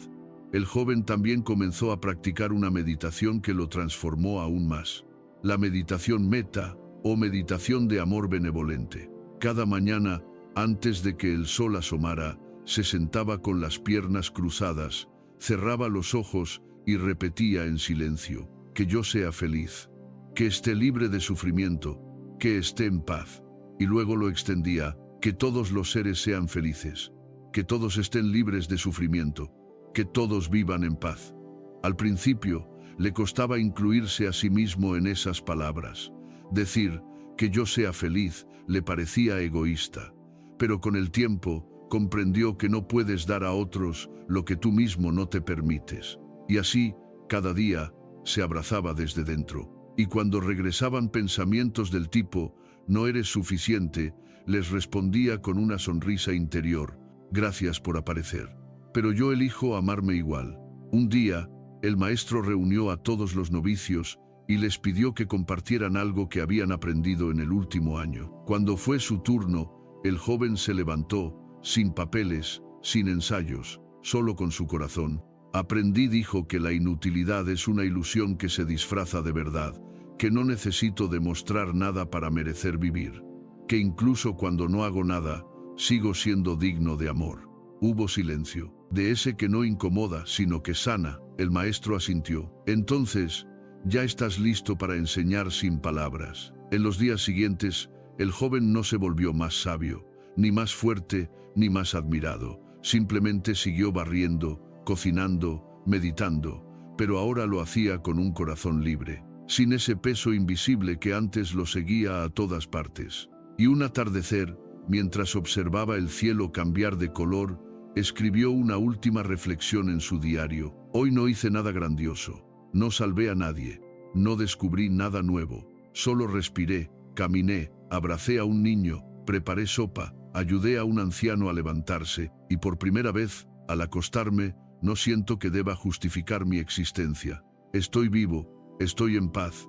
El joven también comenzó a practicar una meditación que lo transformó aún más. La meditación meta, o meditación de amor benevolente. Cada mañana, antes de que el sol asomara, se sentaba con las piernas cruzadas, cerraba los ojos y repetía en silencio: que yo sea feliz, que esté libre de sufrimiento, que esté en paz. Y luego lo extendía: que todos los seres sean felices, que todos estén libres de sufrimiento, que todos vivan en paz. Al principio, le costaba incluirse a sí mismo en esas palabras. Decir que yo sea feliz le parecía egoísta, pero con el tiempo comprendió que no puedes dar a otros lo que tú mismo no te permites. Y así, cada día, se abrazaba desde dentro. Y cuando regresaban pensamientos del tipo «no eres suficiente», les respondía con una sonrisa interior: «Gracias por aparecer. Pero yo elijo amarme igual». Un día, el maestro reunió a todos los novicios y les pidió que compartieran algo que habían aprendido en el último año. Cuando fue su turno, el joven se levantó, sin papeles, sin ensayos, solo con su corazón. «Aprendí», dijo, «que la inutilidad es una ilusión que se disfraza de verdad, que no necesito demostrar nada para merecer vivir, que incluso cuando no hago nada, sigo siendo digno de amor». Hubo silencio. «De ese que no incomoda, sino que sana», el maestro asintió. «Entonces, ya estás listo para enseñar sin palabras». En los días siguientes, el joven no se volvió más sabio, ni más fuerte, ni más admirado. Simplemente siguió barriendo, cocinando, meditando, pero ahora lo hacía con un corazón libre, sin ese peso invisible que antes lo seguía a todas partes. Y un atardecer, mientras observaba el cielo cambiar de color, escribió una última reflexión en su diario: «Hoy no hice nada grandioso, no salvé a nadie, no descubrí nada nuevo, solo respiré, caminé, abracé a un niño, preparé sopa, ayudé a un anciano a levantarse, y por primera vez, al acostarme, no siento que deba justificar mi existencia. Estoy vivo, estoy en paz,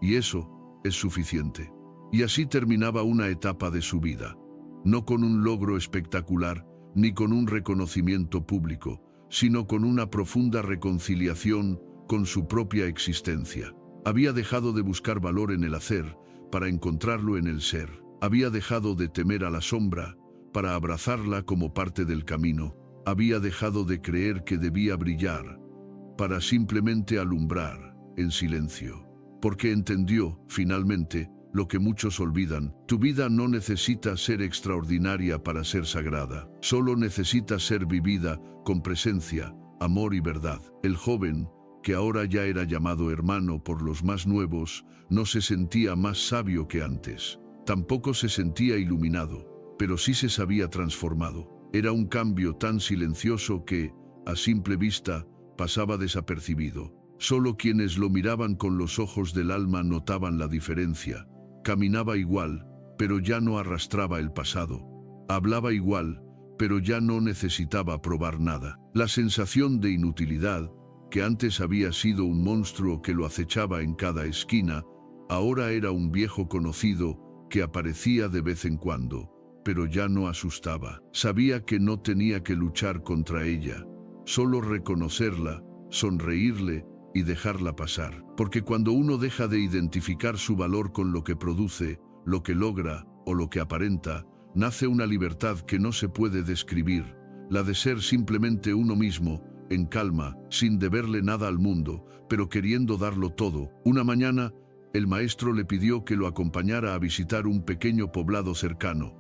y eso es suficiente». Y así terminaba una etapa de su vida, no con un logro espectacular, ni con un reconocimiento público, sino con una profunda reconciliación con su propia existencia. Había dejado de buscar valor en el hacer para encontrarlo en el ser. Había dejado de temer a la sombra para abrazarla como parte del camino. Había dejado de creer que debía brillar para simplemente alumbrar en silencio. Porque entendió, finalmente, lo que muchos olvidan: tu vida no necesita ser extraordinaria para ser sagrada. Solo necesita ser vivida con presencia, amor y verdad. El joven, que ahora ya era llamado hermano por los más nuevos, no se sentía más sabio que antes. Tampoco se sentía iluminado, pero sí se sabía transformado. Era un cambio tan silencioso que, a simple vista, pasaba desapercibido. Solo quienes lo miraban con los ojos del alma notaban la diferencia. Caminaba igual, pero ya no arrastraba el pasado. Hablaba igual, pero ya no necesitaba probar nada. La sensación de inutilidad, que antes había sido un monstruo que lo acechaba en cada esquina, ahora era un viejo conocido que aparecía de vez en cuando, pero ya no asustaba. Sabía que no tenía que luchar contra ella, solo reconocerla, sonreírle y dejarla pasar. Porque cuando uno deja de identificar su valor con lo que produce, lo que logra o lo que aparenta, nace una libertad que no se puede describir, la de ser simplemente uno mismo, en calma, sin deberle nada al mundo, pero queriendo darlo todo. Una mañana, el maestro le pidió que lo acompañara a visitar un pequeño poblado cercano,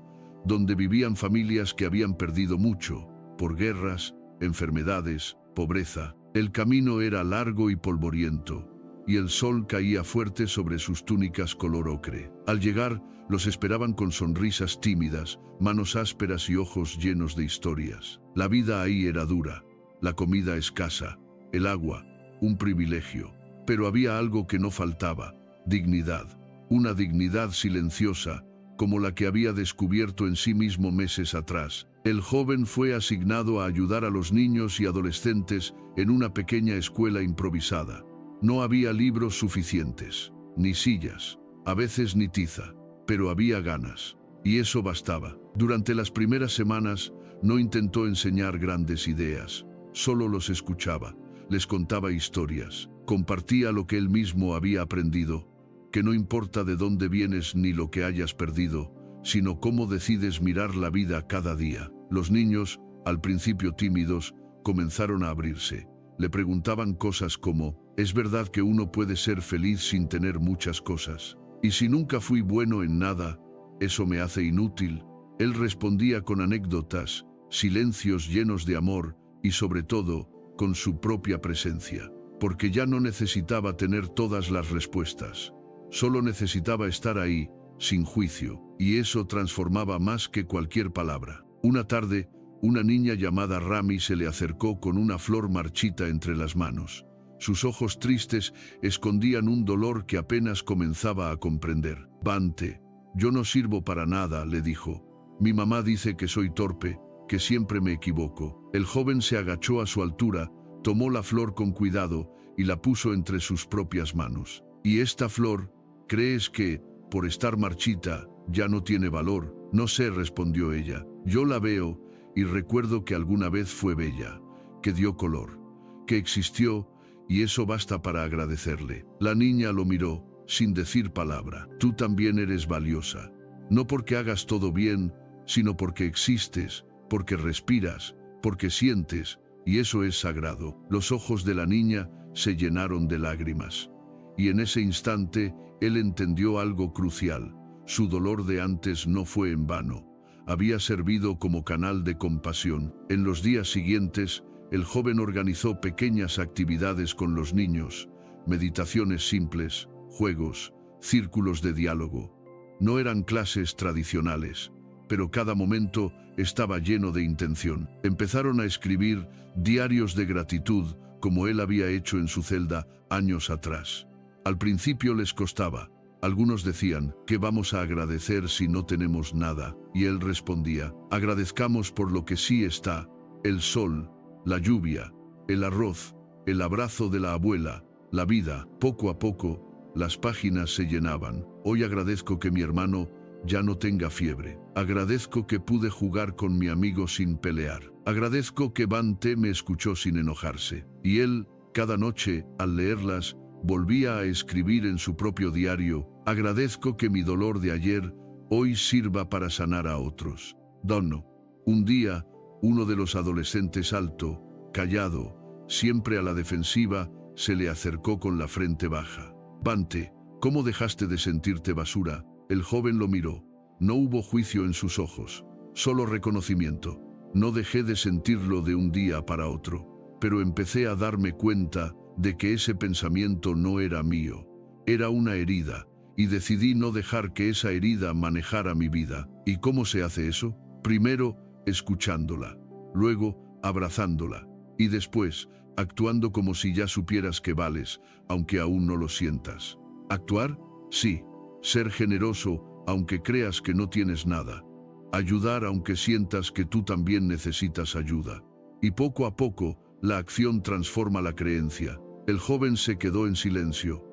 donde vivían familias que habían perdido mucho, por guerras, enfermedades, pobreza. El camino era largo y polvoriento, y el sol caía fuerte sobre sus túnicas color ocre. Al llegar, los esperaban con sonrisas tímidas, manos ásperas y ojos llenos de historias. La vida ahí era dura, la comida escasa, el agua, un privilegio. Pero había algo que no faltaba: dignidad. Una dignidad silenciosa, como la que había descubierto en sí mismo meses atrás. El joven fue asignado a ayudar a los niños y adolescentes en una pequeña escuela improvisada. No había libros suficientes, ni sillas, a veces ni tiza, pero había ganas. Y eso bastaba. Durante las primeras semanas no intentó enseñar grandes ideas, solo los escuchaba, les contaba historias, compartía lo que él mismo había aprendido, que no importa de dónde vienes ni lo que hayas perdido, sino cómo decides mirar la vida cada día. Los niños, al principio tímidos, comenzaron a abrirse. Le preguntaban cosas como, ¿es verdad que uno puede ser feliz sin tener muchas cosas? ¿Y si nunca fui bueno en nada, eso me hace inútil? Él respondía con anécdotas, silencios llenos de amor y sobre todo, con su propia presencia, porque ya no necesitaba tener todas las respuestas. Solo necesitaba estar ahí, sin juicio, y eso transformaba más que cualquier palabra. Una tarde, una niña llamada Rami se le acercó con una flor marchita entre las manos. Sus ojos tristes escondían un dolor que apenas comenzaba a comprender. «Bante, yo no sirvo para nada», le dijo. «Mi mamá dice que soy torpe, que siempre me equivoco». El joven se agachó a su altura, tomó la flor con cuidado y la puso entre sus propias manos. «¿Y esta flor, crees que, por estar marchita, ya no tiene valor?» «No sé», respondió ella. «Yo la veo y recuerdo que alguna vez fue bella, que dio color, que existió, y eso basta para agradecerle». La niña lo miró, sin decir palabra. «Tú también eres valiosa, no porque hagas todo bien, sino porque existes, porque respiras, porque sientes, y eso es sagrado». Los ojos de la niña se llenaron de lágrimas. Y en ese instante, él entendió algo crucial. Su dolor de antes no fue en vano. Había servido como canal de compasión. En los días siguientes, el joven organizó pequeñas actividades con los niños, meditaciones simples, juegos, círculos de diálogo. No eran clases tradicionales, pero cada momento estaba lleno de intención. Empezaron a escribir diarios de gratitud, como él había hecho en su celda años atrás. Al principio les costaba. Algunos decían, ¿qué vamos a agradecer si no tenemos nada? Y él respondía, agradezcamos por lo que sí está: el sol, la lluvia, el arroz, el abrazo de la abuela, la vida. Poco a poco, las páginas se llenaban. Hoy agradezco que mi hermano ya no tenga fiebre. Agradezco que pude jugar con mi amigo sin pelear. Agradezco que Bante me escuchó sin enojarse. Y él, cada noche, al leerlas, volvía a escribir en su propio diario, agradezco que mi dolor de ayer hoy sirva para sanar a otros. Dono. Un día, uno de los adolescentes alto, callado, siempre a la defensiva, se le acercó con la frente baja. Bante, ¿cómo dejaste de sentirte basura? El joven lo miró. No hubo juicio en sus ojos, solo reconocimiento. No dejé de sentirlo de un día para otro, pero empecé a darme cuenta de que ese pensamiento no era mío, era una herida, y decidí no dejar que esa herida manejara mi vida. ¿Y cómo se hace eso? Primero, escuchándola, luego, abrazándola, y después, actuando como si ya supieras que vales, aunque aún no lo sientas. ¿Actuar? Sí. Ser generoso, aunque creas que no tienes nada. Ayudar aunque sientas que tú también necesitas ayuda. Y poco a poco, la acción transforma la creencia. El joven se quedó en silencio,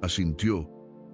asintió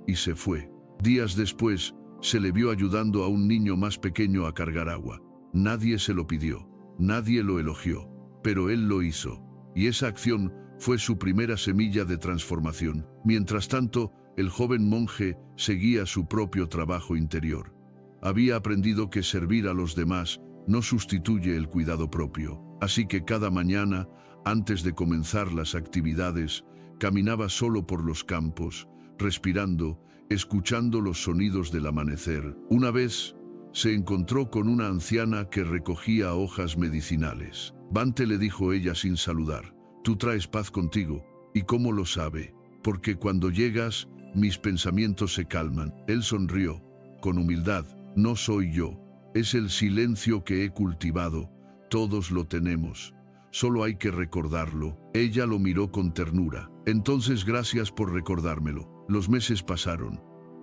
y se fue. Días después, se le vio ayudando a un niño más pequeño a cargar agua. Nadie se lo pidió, nadie lo elogió, pero él lo hizo. Y esa acción fue su primera semilla de transformación. Mientras tanto, el joven monje seguía su propio trabajo interior. Había aprendido que servir a los demás no sustituye el cuidado propio. Así que cada mañana, antes de comenzar las actividades, caminaba solo por los campos, respirando, escuchando los sonidos del amanecer. Una vez, se encontró con una anciana que recogía hojas medicinales. Bante, le dijo ella sin saludar, tú traes paz contigo. ¿Y cómo lo sabe? Porque cuando llegas, mis pensamientos se calman. Él sonrió, con humildad. No soy yo, es el silencio que he cultivado. Todos lo tenemos. Solo hay que recordarlo. Ella lo miró con ternura. Entonces, gracias por recordármelo. Los meses pasaron.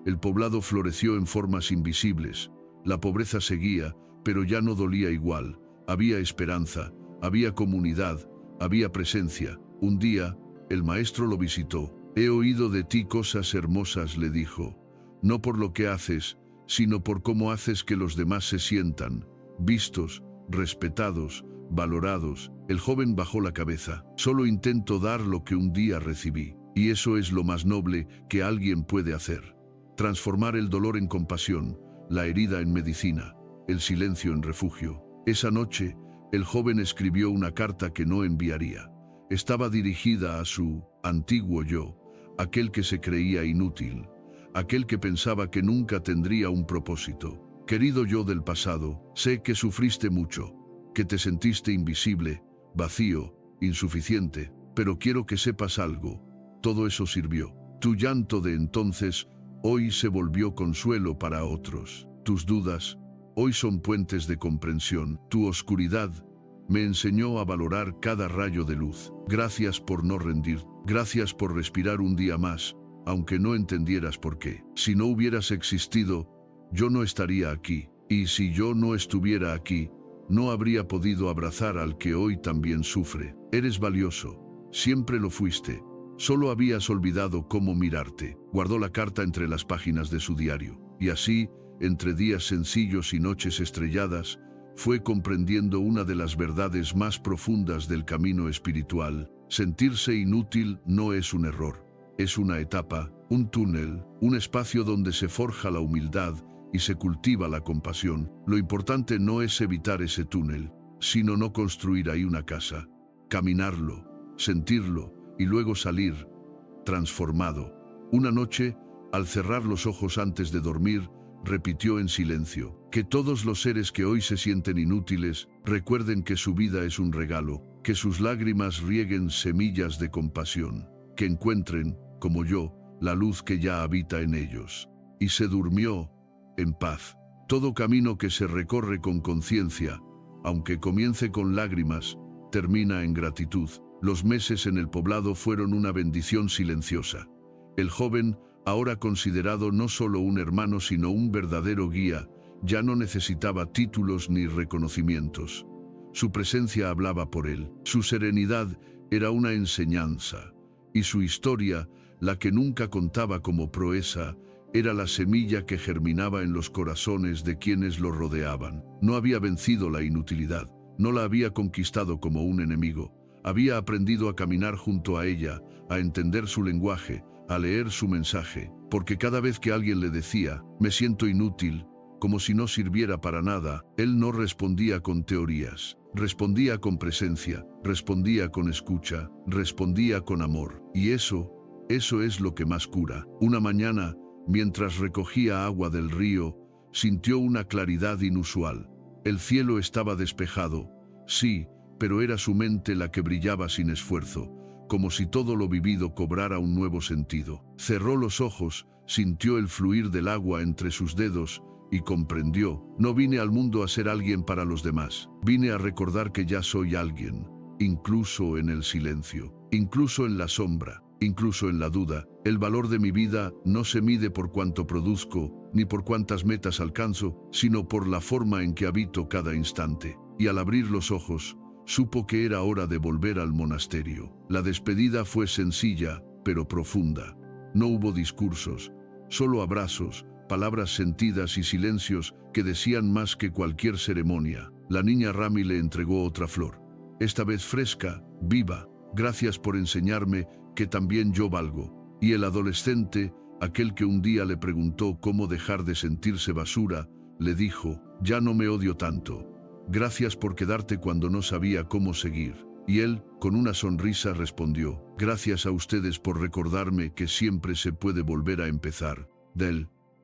El poblado floreció en formas invisibles. La pobreza seguía, pero ya no dolía igual. Había esperanza, había comunidad, había presencia. Un día, el maestro lo visitó. «He oído de ti cosas hermosas», le dijo. «No por lo que haces, sino por cómo haces que los demás se sientan, vistos, respetados, valorados». El joven bajó la cabeza. «Solo intento dar lo que un día recibí, y eso es lo más noble que alguien puede hacer. Transformar el dolor en compasión, la herida en medicina, el silencio en refugio». Esa noche, el joven escribió una carta que no enviaría. Estaba dirigida a su antiguo yo, aquel que se creía inútil, aquel que pensaba que nunca tendría un propósito. «Querido yo del pasado, sé que sufriste mucho, que te sentiste invisible, vacío, insuficiente, pero quiero que sepas algo. Todo eso sirvió. Tu llanto de entonces hoy se volvió consuelo para otros. Tus dudas hoy son puentes de comprensión. Tu oscuridad me enseñó a valorar cada rayo de luz. Gracias por no rendir. Gracias por respirar un día más, aunque no entendieras por qué. Si no hubieras existido, yo no estaría aquí. Y si yo no estuviera aquí, no habría podido abrazar al que hoy también sufre. Eres valioso. Siempre lo fuiste. Solo habías olvidado cómo mirarte». Guardó la carta entre las páginas de su diario. Y así, entre días sencillos y noches estrelladas, fue comprendiendo una de las verdades más profundas del camino espiritual. Sentirse inútil no es un error. Es una etapa, un túnel, un espacio donde se forja la humildad y se cultiva la compasión. Lo importante no es evitar ese túnel, sino no construir ahí una casa. Caminarlo, sentirlo y luego salir, transformado. Una noche, al cerrar los ojos antes de dormir, repitió en silencio: «Que todos los seres que hoy se sienten inútiles recuerden que su vida es un regalo, que sus lágrimas rieguen semillas de compasión, que encuentren, como yo, la luz que ya habita en ellos». Y se durmió en paz. Todo camino que se recorre con conciencia, aunque comience con lágrimas, termina en gratitud. Los meses en el poblado fueron una bendición silenciosa. El joven, ahora considerado no solo un hermano sino un verdadero guía, ya no necesitaba títulos ni reconocimientos. Su presencia hablaba por él. Su serenidad era una enseñanza. Y su historia, la que nunca contaba como proeza, era la semilla que germinaba en los corazones de quienes lo rodeaban. No había vencido la inutilidad, no la había conquistado como un enemigo. Había aprendido a caminar junto a ella, a entender su lenguaje, a leer su mensaje, porque cada vez que alguien le decía: «Me siento inútil», como si no sirviera para nada, él no respondía con teorías, respondía con presencia, respondía con escucha, respondía con amor. Y eso es lo que más cura. Una mañana, mientras recogía agua del río, sintió una claridad inusual. El cielo estaba despejado, sí, pero era su mente la que brillaba sin esfuerzo, como si todo lo vivido cobrara un nuevo sentido. Cerró los ojos, sintió el fluir del agua entre sus dedos y comprendió: no vine al mundo a ser alguien para los demás, vine a recordar que ya soy alguien, incluso en el silencio, incluso en la sombra, incluso en la duda. El valor de mi vida no se mide por cuánto produzco, ni por cuántas metas alcanzo, sino por la forma en que habito cada instante. Y al abrir los ojos, supo que era hora de volver al monasterio. La despedida fue sencilla, pero profunda. No hubo discursos, solo abrazos, palabras sentidas y silencios que decían más que cualquier ceremonia. La niña Rami le entregó otra flor, esta vez fresca, viva. «Gracias por enseñarme que también yo valgo». Y el adolescente, aquel que un día le preguntó cómo dejar de sentirse basura, le dijo: «Ya no me odio tanto. Gracias por quedarte cuando no sabía cómo seguir». Y él, con una sonrisa, respondió: «Gracias a ustedes por recordarme que siempre se puede volver a empezar».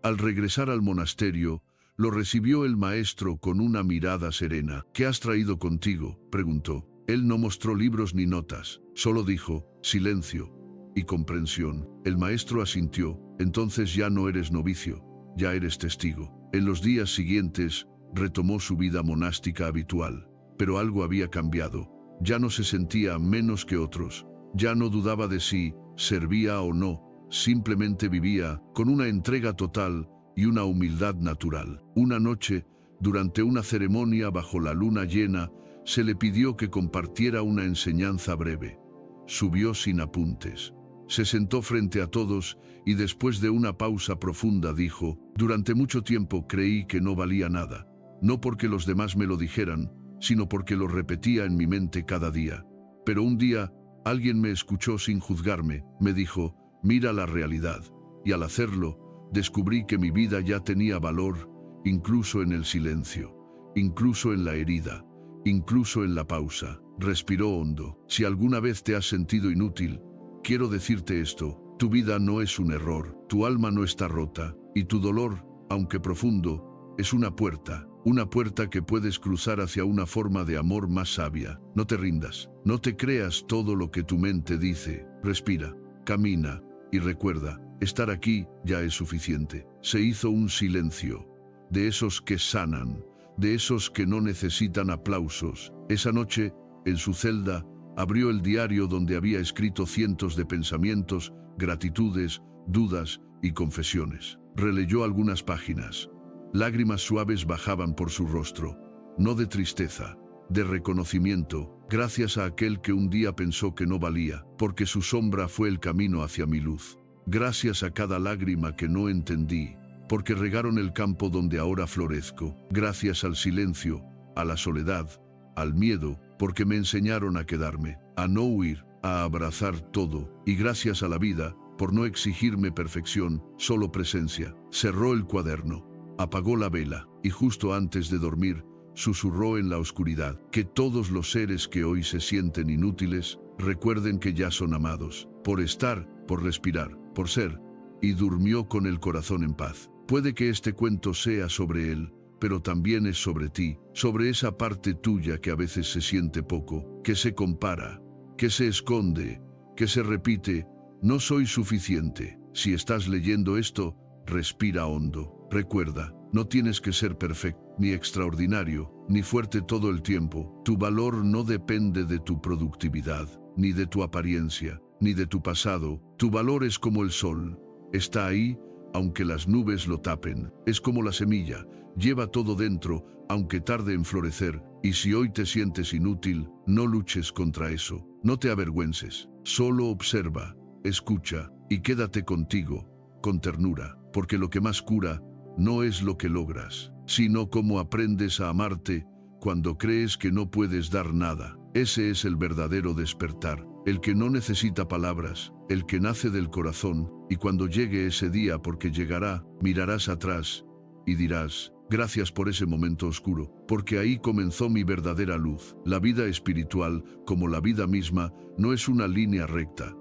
Al regresar al monasterio, lo recibió el maestro con una mirada serena. «¿Qué has traído contigo?», preguntó. Él no mostró libros ni notas, solo dijo: «Silencio y comprensión». El maestro asintió: «Entonces ya no eres novicio, ya eres testigo». En los días siguientes, retomó su vida monástica habitual, pero algo había cambiado. Ya no se sentía menos que otros, ya no dudaba de si servía o no, simplemente vivía con una entrega total y una humildad natural. Una noche, durante una ceremonia bajo la luna llena, se le pidió que compartiera una enseñanza breve. Subió sin apuntes. Se sentó frente a todos y después de una pausa profunda dijo: «Durante mucho tiempo creí que no valía nada, no porque los demás me lo dijeran, sino porque lo repetía en mi mente cada día. Pero un día, alguien me escuchó sin juzgarme, me dijo: mira la realidad, y al hacerlo, descubrí que mi vida ya tenía valor, incluso en el silencio, incluso en la herida, incluso en la pausa». Respiró hondo. Si alguna vez te has sentido inútil, quiero decirte esto: tu vida no es un error, tu alma no está rota, y tu dolor, aunque profundo, es una puerta que puedes cruzar hacia una forma de amor más sabia. No te rindas, no te creas todo lo que tu mente dice. Respira, camina, y recuerda, estar aquí ya es suficiente. Se hizo un silencio, de esos que sanan, de esos que no necesitan aplausos. Esa noche, en su celda, abrió el diario donde había escrito cientos de pensamientos, gratitudes, dudas y confesiones. Releyó algunas páginas. Lágrimas suaves bajaban por su rostro, no de tristeza, de reconocimiento, gracias a aquel que un día pensó que no valía, porque su sombra fue el camino hacia mi luz. Gracias a cada lágrima que no entendí, porque regaron el campo donde ahora florezco. Gracias al silencio, a la soledad, al miedo, porque me enseñaron a quedarme, a no huir, a abrazar todo. Y gracias a la vida, por no exigirme perfección, solo presencia. Cerró el cuaderno, apagó la vela, y justo antes de dormir, susurró en la oscuridad: que todos los seres que hoy se sienten inútiles, recuerden que ya son amados, por estar, por respirar, por ser, y durmió con el corazón en paz. Puede que este cuento sea sobre él, pero también es sobre ti, sobre esa parte tuya que a veces se siente poco, que se compara, que se esconde, que se repite: no soy suficiente. Si estás leyendo esto, respira hondo. Recuerda, no tienes que ser perfecto, ni extraordinario, ni fuerte todo el tiempo. Tu valor no depende de tu productividad, ni de tu apariencia, ni de tu pasado. Tu valor es como el sol. Está ahí, aunque las nubes lo tapen. Es como la semilla, lleva todo dentro, aunque tarde en florecer. Y si hoy te sientes inútil, no luches contra eso. No te avergüences. Solo observa, escucha, y quédate contigo, con ternura, porque lo que más cura no es lo que logras, sino cómo aprendes a amarte cuando crees que no puedes dar nada. Ese es el verdadero despertar, el que no necesita palabras, el que nace del corazón, y cuando llegue ese día, porque llegará, mirarás atrás y dirás: gracias por ese momento oscuro, porque ahí comenzó mi verdadera luz. La vida espiritual, como la vida misma, no es una línea recta.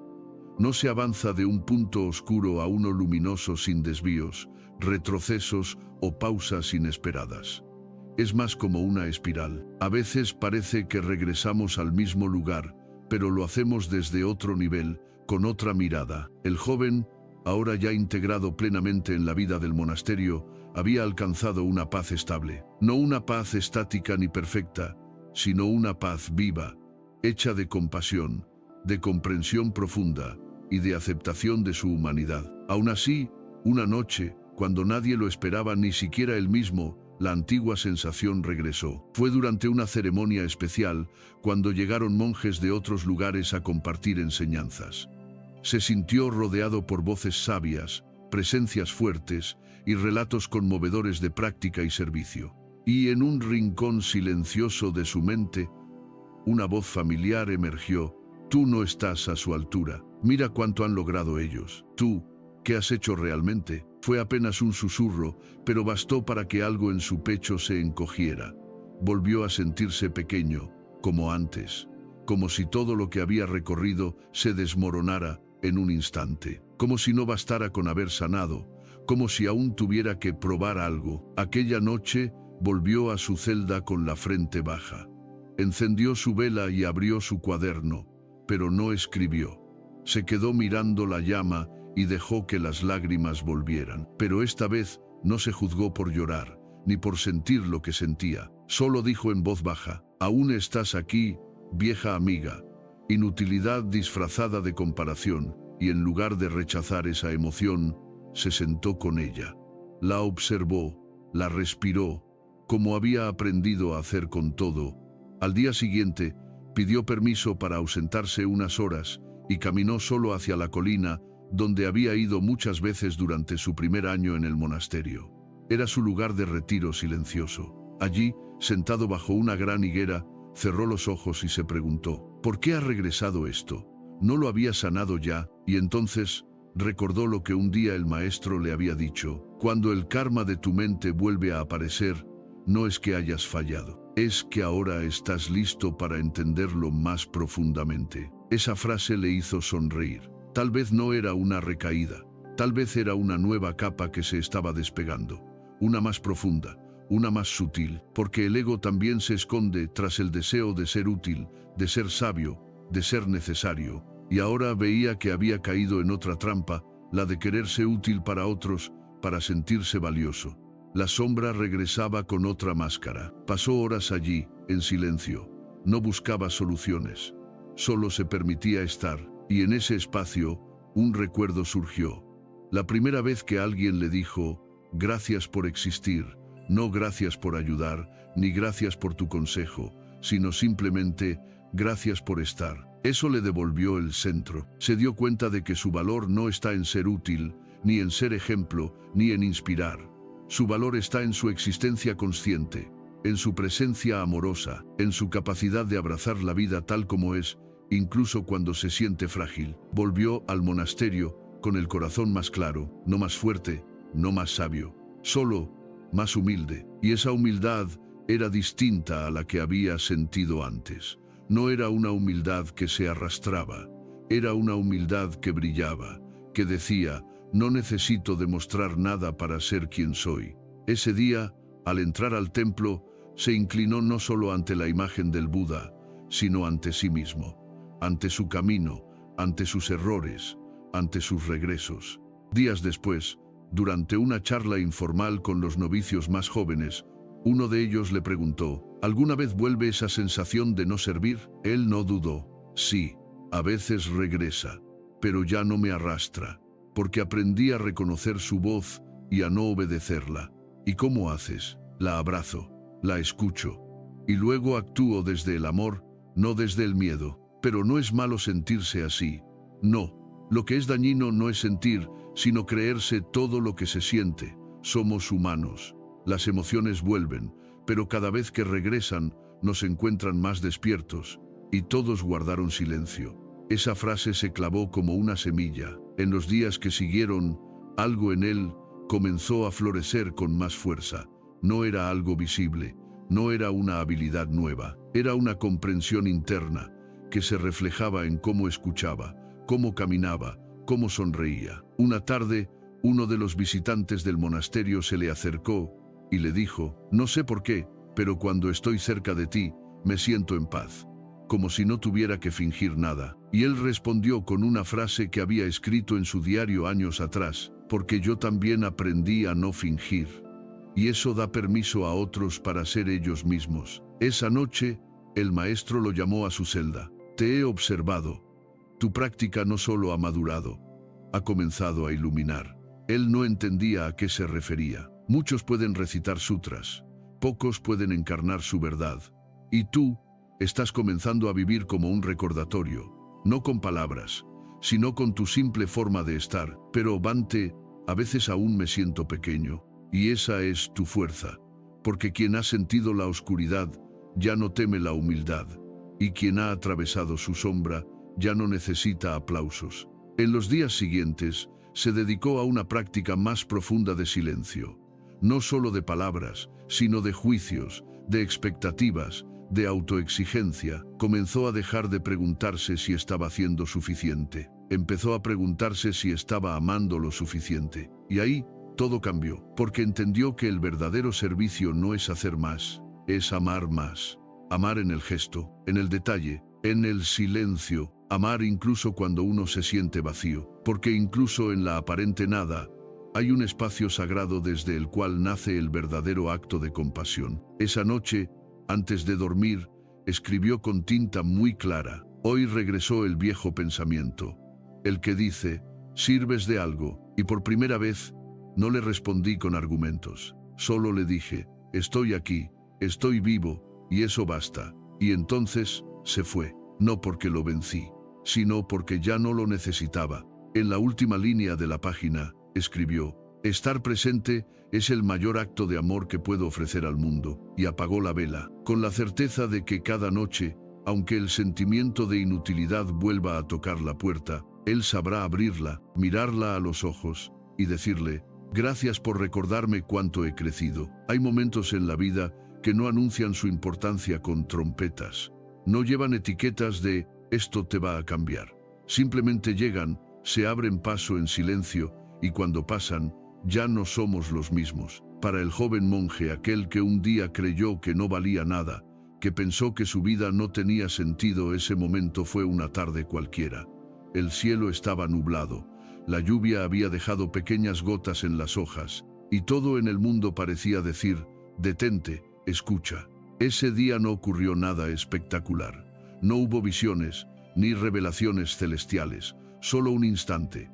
No se avanza de un punto oscuro a uno luminoso sin desvíos, retrocesos o pausas inesperadas. Es más como una espiral. A veces parece que regresamos al mismo lugar, pero lo hacemos desde otro nivel, con otra mirada. El joven, ahora ya integrado plenamente en la vida del monasterio, había alcanzado una paz estable. No una paz estática ni perfecta, sino una paz viva, hecha de compasión, de comprensión profunda y de aceptación de su humanidad. Aún así, una noche, cuando nadie lo esperaba, ni siquiera él mismo, la antigua sensación regresó. Fue durante una ceremonia especial, cuando llegaron monjes de otros lugares a compartir enseñanzas. Se sintió rodeado por voces sabias, presencias fuertes y relatos conmovedores de práctica y servicio. Y en un rincón silencioso de su mente, una voz familiar emergió: tú no estás a su altura. Mira cuánto han logrado ellos. Tú, ¿qué has hecho realmente? Fue apenas un susurro, pero bastó para que algo en su pecho se encogiera. Volvió a sentirse pequeño, como antes, como si todo lo que había recorrido se desmoronara en un instante, como si no bastara con haber sanado, como si aún tuviera que probar algo. Aquella noche volvió a su celda con la frente baja. Encendió su vela y abrió su cuaderno, pero no escribió. Se quedó mirando la llama y dejó que las lágrimas volvieran. Pero esta vez no se juzgó por llorar, ni por sentir lo que sentía. Solo dijo en voz baja: aún estás aquí, vieja amiga. Inutilidad disfrazada de comparación, y en lugar de rechazar esa emoción, se sentó con ella. La observó, la respiró, como había aprendido a hacer con todo. Al día siguiente, pidió permiso para ausentarse unas horas y caminó solo hacia la colina donde había ido muchas veces durante su primer año en el monasterio. Era su lugar de retiro silencioso. Allí, sentado bajo una gran higuera, cerró los ojos y se preguntó, ¿por qué ha regresado esto? ¿No lo había sanado ya? Y entonces recordó lo que un día el maestro le había dicho: cuando el karma de tu mente vuelve a aparecer, no es que hayas fallado, es que ahora estás listo para entenderlo más profundamente. Esa frase le hizo sonreír. Tal vez no era una recaída, tal vez era una nueva capa que se estaba despegando, una más profunda, una más sutil, porque el ego también se esconde tras el deseo de ser útil, de ser sabio, de ser necesario, y ahora veía que había caído en otra trampa, la de quererse útil para otros, para sentirse valioso. La sombra regresaba con otra máscara. Pasó horas allí, en silencio. No buscaba soluciones. Solo se permitía estar, y en ese espacio, un recuerdo surgió. La primera vez que alguien le dijo: gracias por existir, no gracias por ayudar, ni gracias por tu consejo, sino simplemente gracias por estar. Eso le devolvió el centro. Se dio cuenta de que su valor no está en ser útil, ni en ser ejemplo, ni en inspirar. Su valor está en su existencia consciente, en su presencia amorosa, en su capacidad de abrazar la vida tal como es, incluso cuando se siente frágil. Volvió al monasterio con el corazón más claro, no más fuerte, no más sabio, solo más humilde. Y esa humildad era distinta a la que había sentido antes. No era una humildad que se arrastraba, era una humildad que brillaba, que decía: no necesito demostrar nada para ser quien soy. Ese día, al entrar al templo, se inclinó no solo ante la imagen del Buda, sino ante sí mismo, ante su camino, ante sus errores, ante sus regresos. Días después, durante una charla informal con los novicios más jóvenes, uno de ellos le preguntó: ¿alguna vez vuelve esa sensación de no servir? Él no dudó. Sí, a veces regresa, pero ya no me arrastra, porque aprendí a reconocer su voz y a no obedecerla. ¿Y cómo haces? La abrazo, la escucho, y luego actúo desde el amor, no desde el miedo. Pero no es malo sentirse así. No, lo que es dañino no es sentir, sino creerse todo lo que se siente. Somos humanos. Las emociones vuelven, pero cada vez que regresan, nos encuentran más despiertos. Y todos guardaron silencio. Esa frase se clavó como una semilla. En los días que siguieron, algo en él comenzó a florecer con más fuerza. No era algo visible, no era una habilidad nueva, era una comprensión interna que se reflejaba en cómo escuchaba, cómo caminaba, cómo sonreía. Una tarde, uno de los visitantes del monasterio se le acercó y le dijo: no sé por qué, pero cuando estoy cerca de ti, me siento en paz, como si no tuviera que fingir nada. Y él respondió con una frase que había escrito en su diario años atrás: porque yo también aprendí a no fingir. Y eso da permiso a otros para ser ellos mismos. Esa noche, el maestro lo llamó a su celda. Te he observado. Tu práctica no solo ha madurado, ha comenzado a iluminar. Él no entendía a qué se refería. Muchos pueden recitar sutras, pocos pueden encarnar su verdad. Y tú estás comenzando a vivir como un recordatorio, no con palabras, sino con tu simple forma de estar. Pero Bhante, a veces aún me siento pequeño, y esa es tu fuerza, porque quien ha sentido la oscuridad ya no teme la humildad, y quien ha atravesado su sombra ya no necesita aplausos. En los días siguientes, se dedicó a una práctica más profunda de silencio, no solo de palabras, sino de juicios, de expectativas, de autoexigencia. Comenzó a dejar de preguntarse si estaba haciendo suficiente. Empezó a preguntarse si estaba amando lo suficiente. Y ahí todo cambió, porque entendió que el verdadero servicio no es hacer más, es amar más. Amar en el gesto, en el detalle, en el silencio. Amar incluso cuando uno se siente vacío, porque incluso en la aparente nada, hay un espacio sagrado desde el cual nace el verdadero acto de compasión. Esa noche, antes de dormir, escribió con tinta muy clara: hoy regresó el viejo pensamiento. el que dice, ¿sirves de algo? Y por primera vez, no le respondí con argumentos. Solo le dije, estoy aquí, estoy vivo, y eso basta. Y entonces, se fue. No porque lo vencí, sino porque ya no lo necesitaba. En la última línea de la página, escribió, estar presente es el mayor acto de amor que puedo ofrecer al mundo, y apagó la vela, con la certeza de que cada noche, aunque el sentimiento de inutilidad vuelva a tocar la puerta, él sabrá abrirla, mirarla a los ojos, y decirle, gracias por recordarme cuánto he crecido. Hay momentos en la vida que no anuncian su importancia con trompetas. No llevan etiquetas de, esto te va a cambiar. Simplemente llegan, se abren paso en silencio, y cuando pasan, ya no somos los mismos. Para el joven monje, aquel que un día creyó que no valía nada, que pensó que su vida no tenía sentido, ese momento fue una tarde cualquiera. El cielo estaba nublado, la lluvia había dejado pequeñas gotas en las hojas, y todo en el mundo parecía decir, detente, escucha. Ese día no ocurrió nada espectacular. No hubo visiones, ni revelaciones celestiales, solo un instante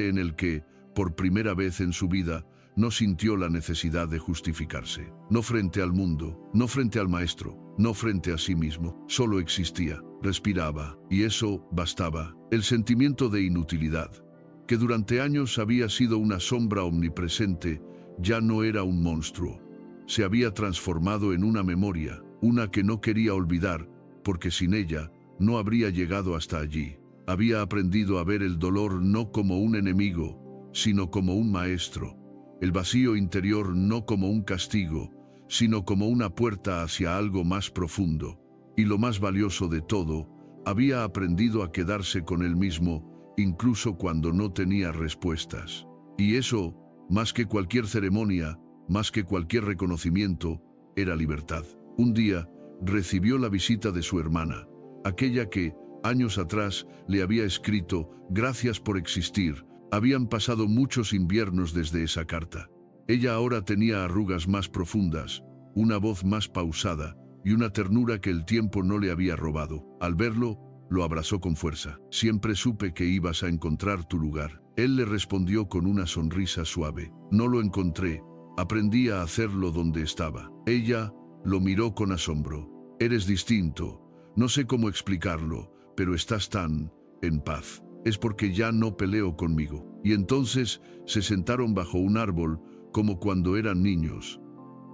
en el que, por primera vez en su vida, no sintió la necesidad de justificarse. No frente al mundo, no frente al maestro, no frente a sí mismo. Solo existía, respiraba, y eso bastaba. El sentimiento de inutilidad, que durante años había sido una sombra omnipresente, ya no era un monstruo. Se había transformado en una memoria, una que no quería olvidar, porque sin ella no habría llegado hasta allí. Había aprendido a ver el dolor no como un enemigo, sino como un maestro. El vacío interior no como un castigo, sino como una puerta hacia algo más profundo. Y lo más valioso de todo, había aprendido a quedarse con él mismo, incluso cuando no tenía respuestas. Y eso, más que cualquier ceremonia, más que cualquier reconocimiento, era libertad. Un día, recibió la visita de su hermana, aquella que, años atrás, le había escrito, gracias por existir. Habían pasado muchos inviernos desde esa carta. Ella ahora tenía arrugas más profundas, una voz más pausada y una ternura que el tiempo no le había robado. Al verlo, lo abrazó con fuerza. Siempre supe que ibas a encontrar tu lugar. Él le respondió con una sonrisa suave. No lo encontré, aprendí a hacerlo donde estaba. Ella lo miró con asombro. Eres distinto, no sé cómo explicarlo, pero estás tan en paz. Es porque ya no peleo conmigo. Y entonces se sentaron bajo un árbol, como cuando eran niños.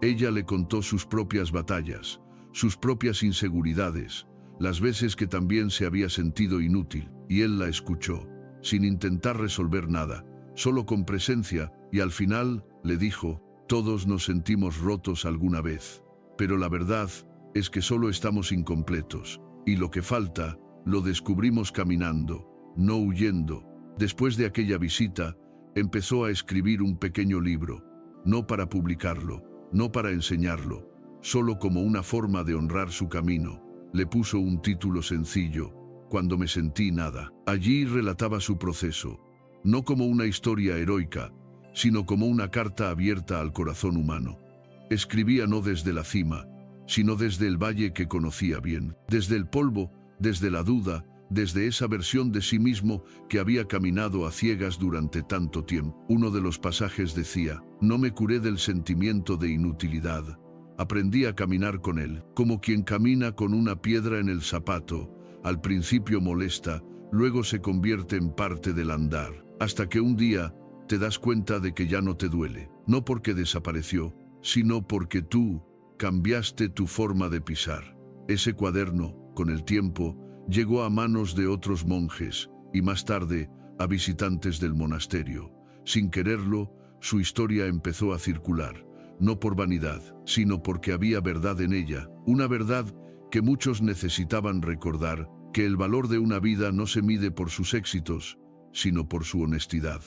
Ella le contó sus propias batallas, sus propias inseguridades, las veces que también se había sentido inútil, y él la escuchó, sin intentar resolver nada, solo con presencia, y al final le dijo, todos nos sentimos rotos alguna vez, pero la verdad es que solo estamos incompletos, y lo que falta, lo descubrimos caminando, no huyendo. Después de aquella visita, empezó a escribir un pequeño libro, no para publicarlo, no para enseñarlo, solo como una forma de honrar su camino. Le puso un título sencillo, Cuando me sentí nada. Allí relataba su proceso, no como una historia heroica, sino como una carta abierta al corazón humano. Escribía no desde la cima, sino desde el valle que conocía bien, desde el polvo, desde la duda, desde esa versión de sí mismo que había caminado a ciegas durante tanto tiempo. Uno de los pasajes decía, no me curé del sentimiento de inutilidad, aprendí a caminar con él, como quien camina con una piedra en el zapato, al principio molesta, luego se convierte en parte del andar, hasta que un día te das cuenta de que ya no te duele, no porque desapareció, sino porque tú cambiaste tu forma de pisar. Ese cuaderno, con el tiempo, llegó a manos de otros monjes y más tarde a visitantes del monasterio. Sin quererlo, su historia empezó a circular, no por vanidad, sino porque había verdad en ella, una verdad que muchos necesitaban recordar, que el valor de una vida no se mide por sus éxitos, sino por su honestidad.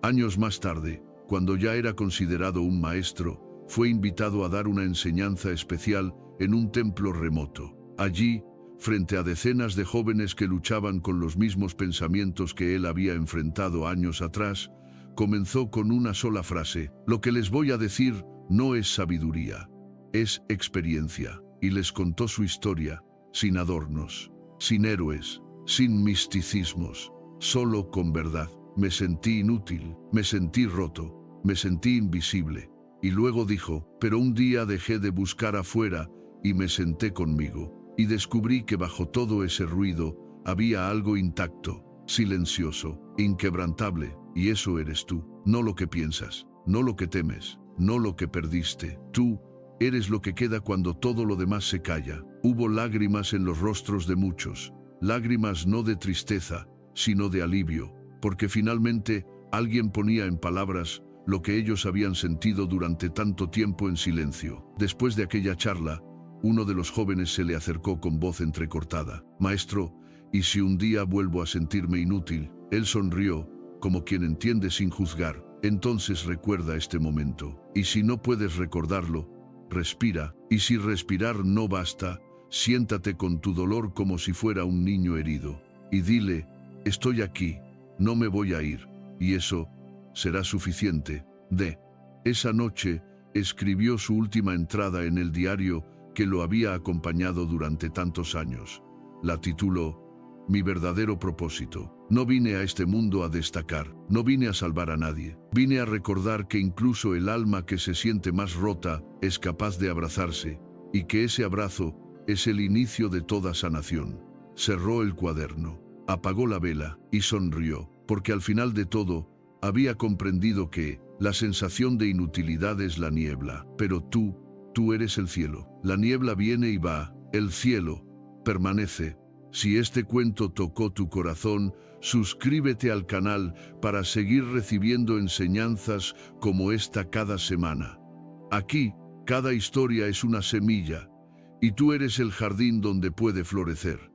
Años más tarde, cuando ya era considerado un maestro, fue invitado a dar una enseñanza especial en un templo remoto. Allí, frente a decenas de jóvenes que luchaban con los mismos pensamientos que él había enfrentado años atrás, comenzó con una sola frase, lo que les voy a decir no es sabiduría, es experiencia, y les contó su historia, sin adornos, sin héroes, sin misticismos, solo con verdad. Me sentí inútil, me sentí roto, me sentí invisible. Y luego dijo, pero un día dejé de buscar afuera y me senté conmigo. Y descubrí que bajo todo ese ruido había algo intacto, silencioso, inquebrantable. Y eso eres tú, no lo que piensas, no lo que temes, no lo que perdiste. Tú eres lo que queda cuando todo lo demás se calla. Hubo lágrimas en los rostros de muchos, lágrimas no de tristeza, sino de alivio, porque finalmente alguien ponía en palabras lo que ellos habían sentido durante tanto tiempo en silencio. Después de aquella charla, uno de los jóvenes se le acercó con voz entrecortada. Maestro, ¿y si un día vuelvo a sentirme inútil? Él sonrió, como quien entiende sin juzgar. Entonces recuerda este momento. Y si no puedes recordarlo, respira. Y si respirar no basta, siéntate con tu dolor como si fuera un niño herido. Y dile, estoy aquí, no me voy a ir. Y eso será suficiente. Esa noche, escribió su última entrada en el diario que lo había acompañado durante tantos años. La tituló Mi verdadero propósito. No vine a este mundo a destacar, no vine a salvar a nadie. Vine a recordar que incluso el alma que se siente más rota es capaz de abrazarse, y que ese abrazo es el inicio de toda sanación. Cerró el cuaderno, apagó la vela y sonrió, porque al final de todo, había comprendido que la sensación de inutilidad es la niebla, pero tú eres el cielo. La niebla viene y va, el cielo permanece. Si este cuento tocó tu corazón, suscríbete al canal para seguir recibiendo enseñanzas como esta cada semana. Aquí, cada historia es una semilla, y tú eres el jardín donde puede florecer.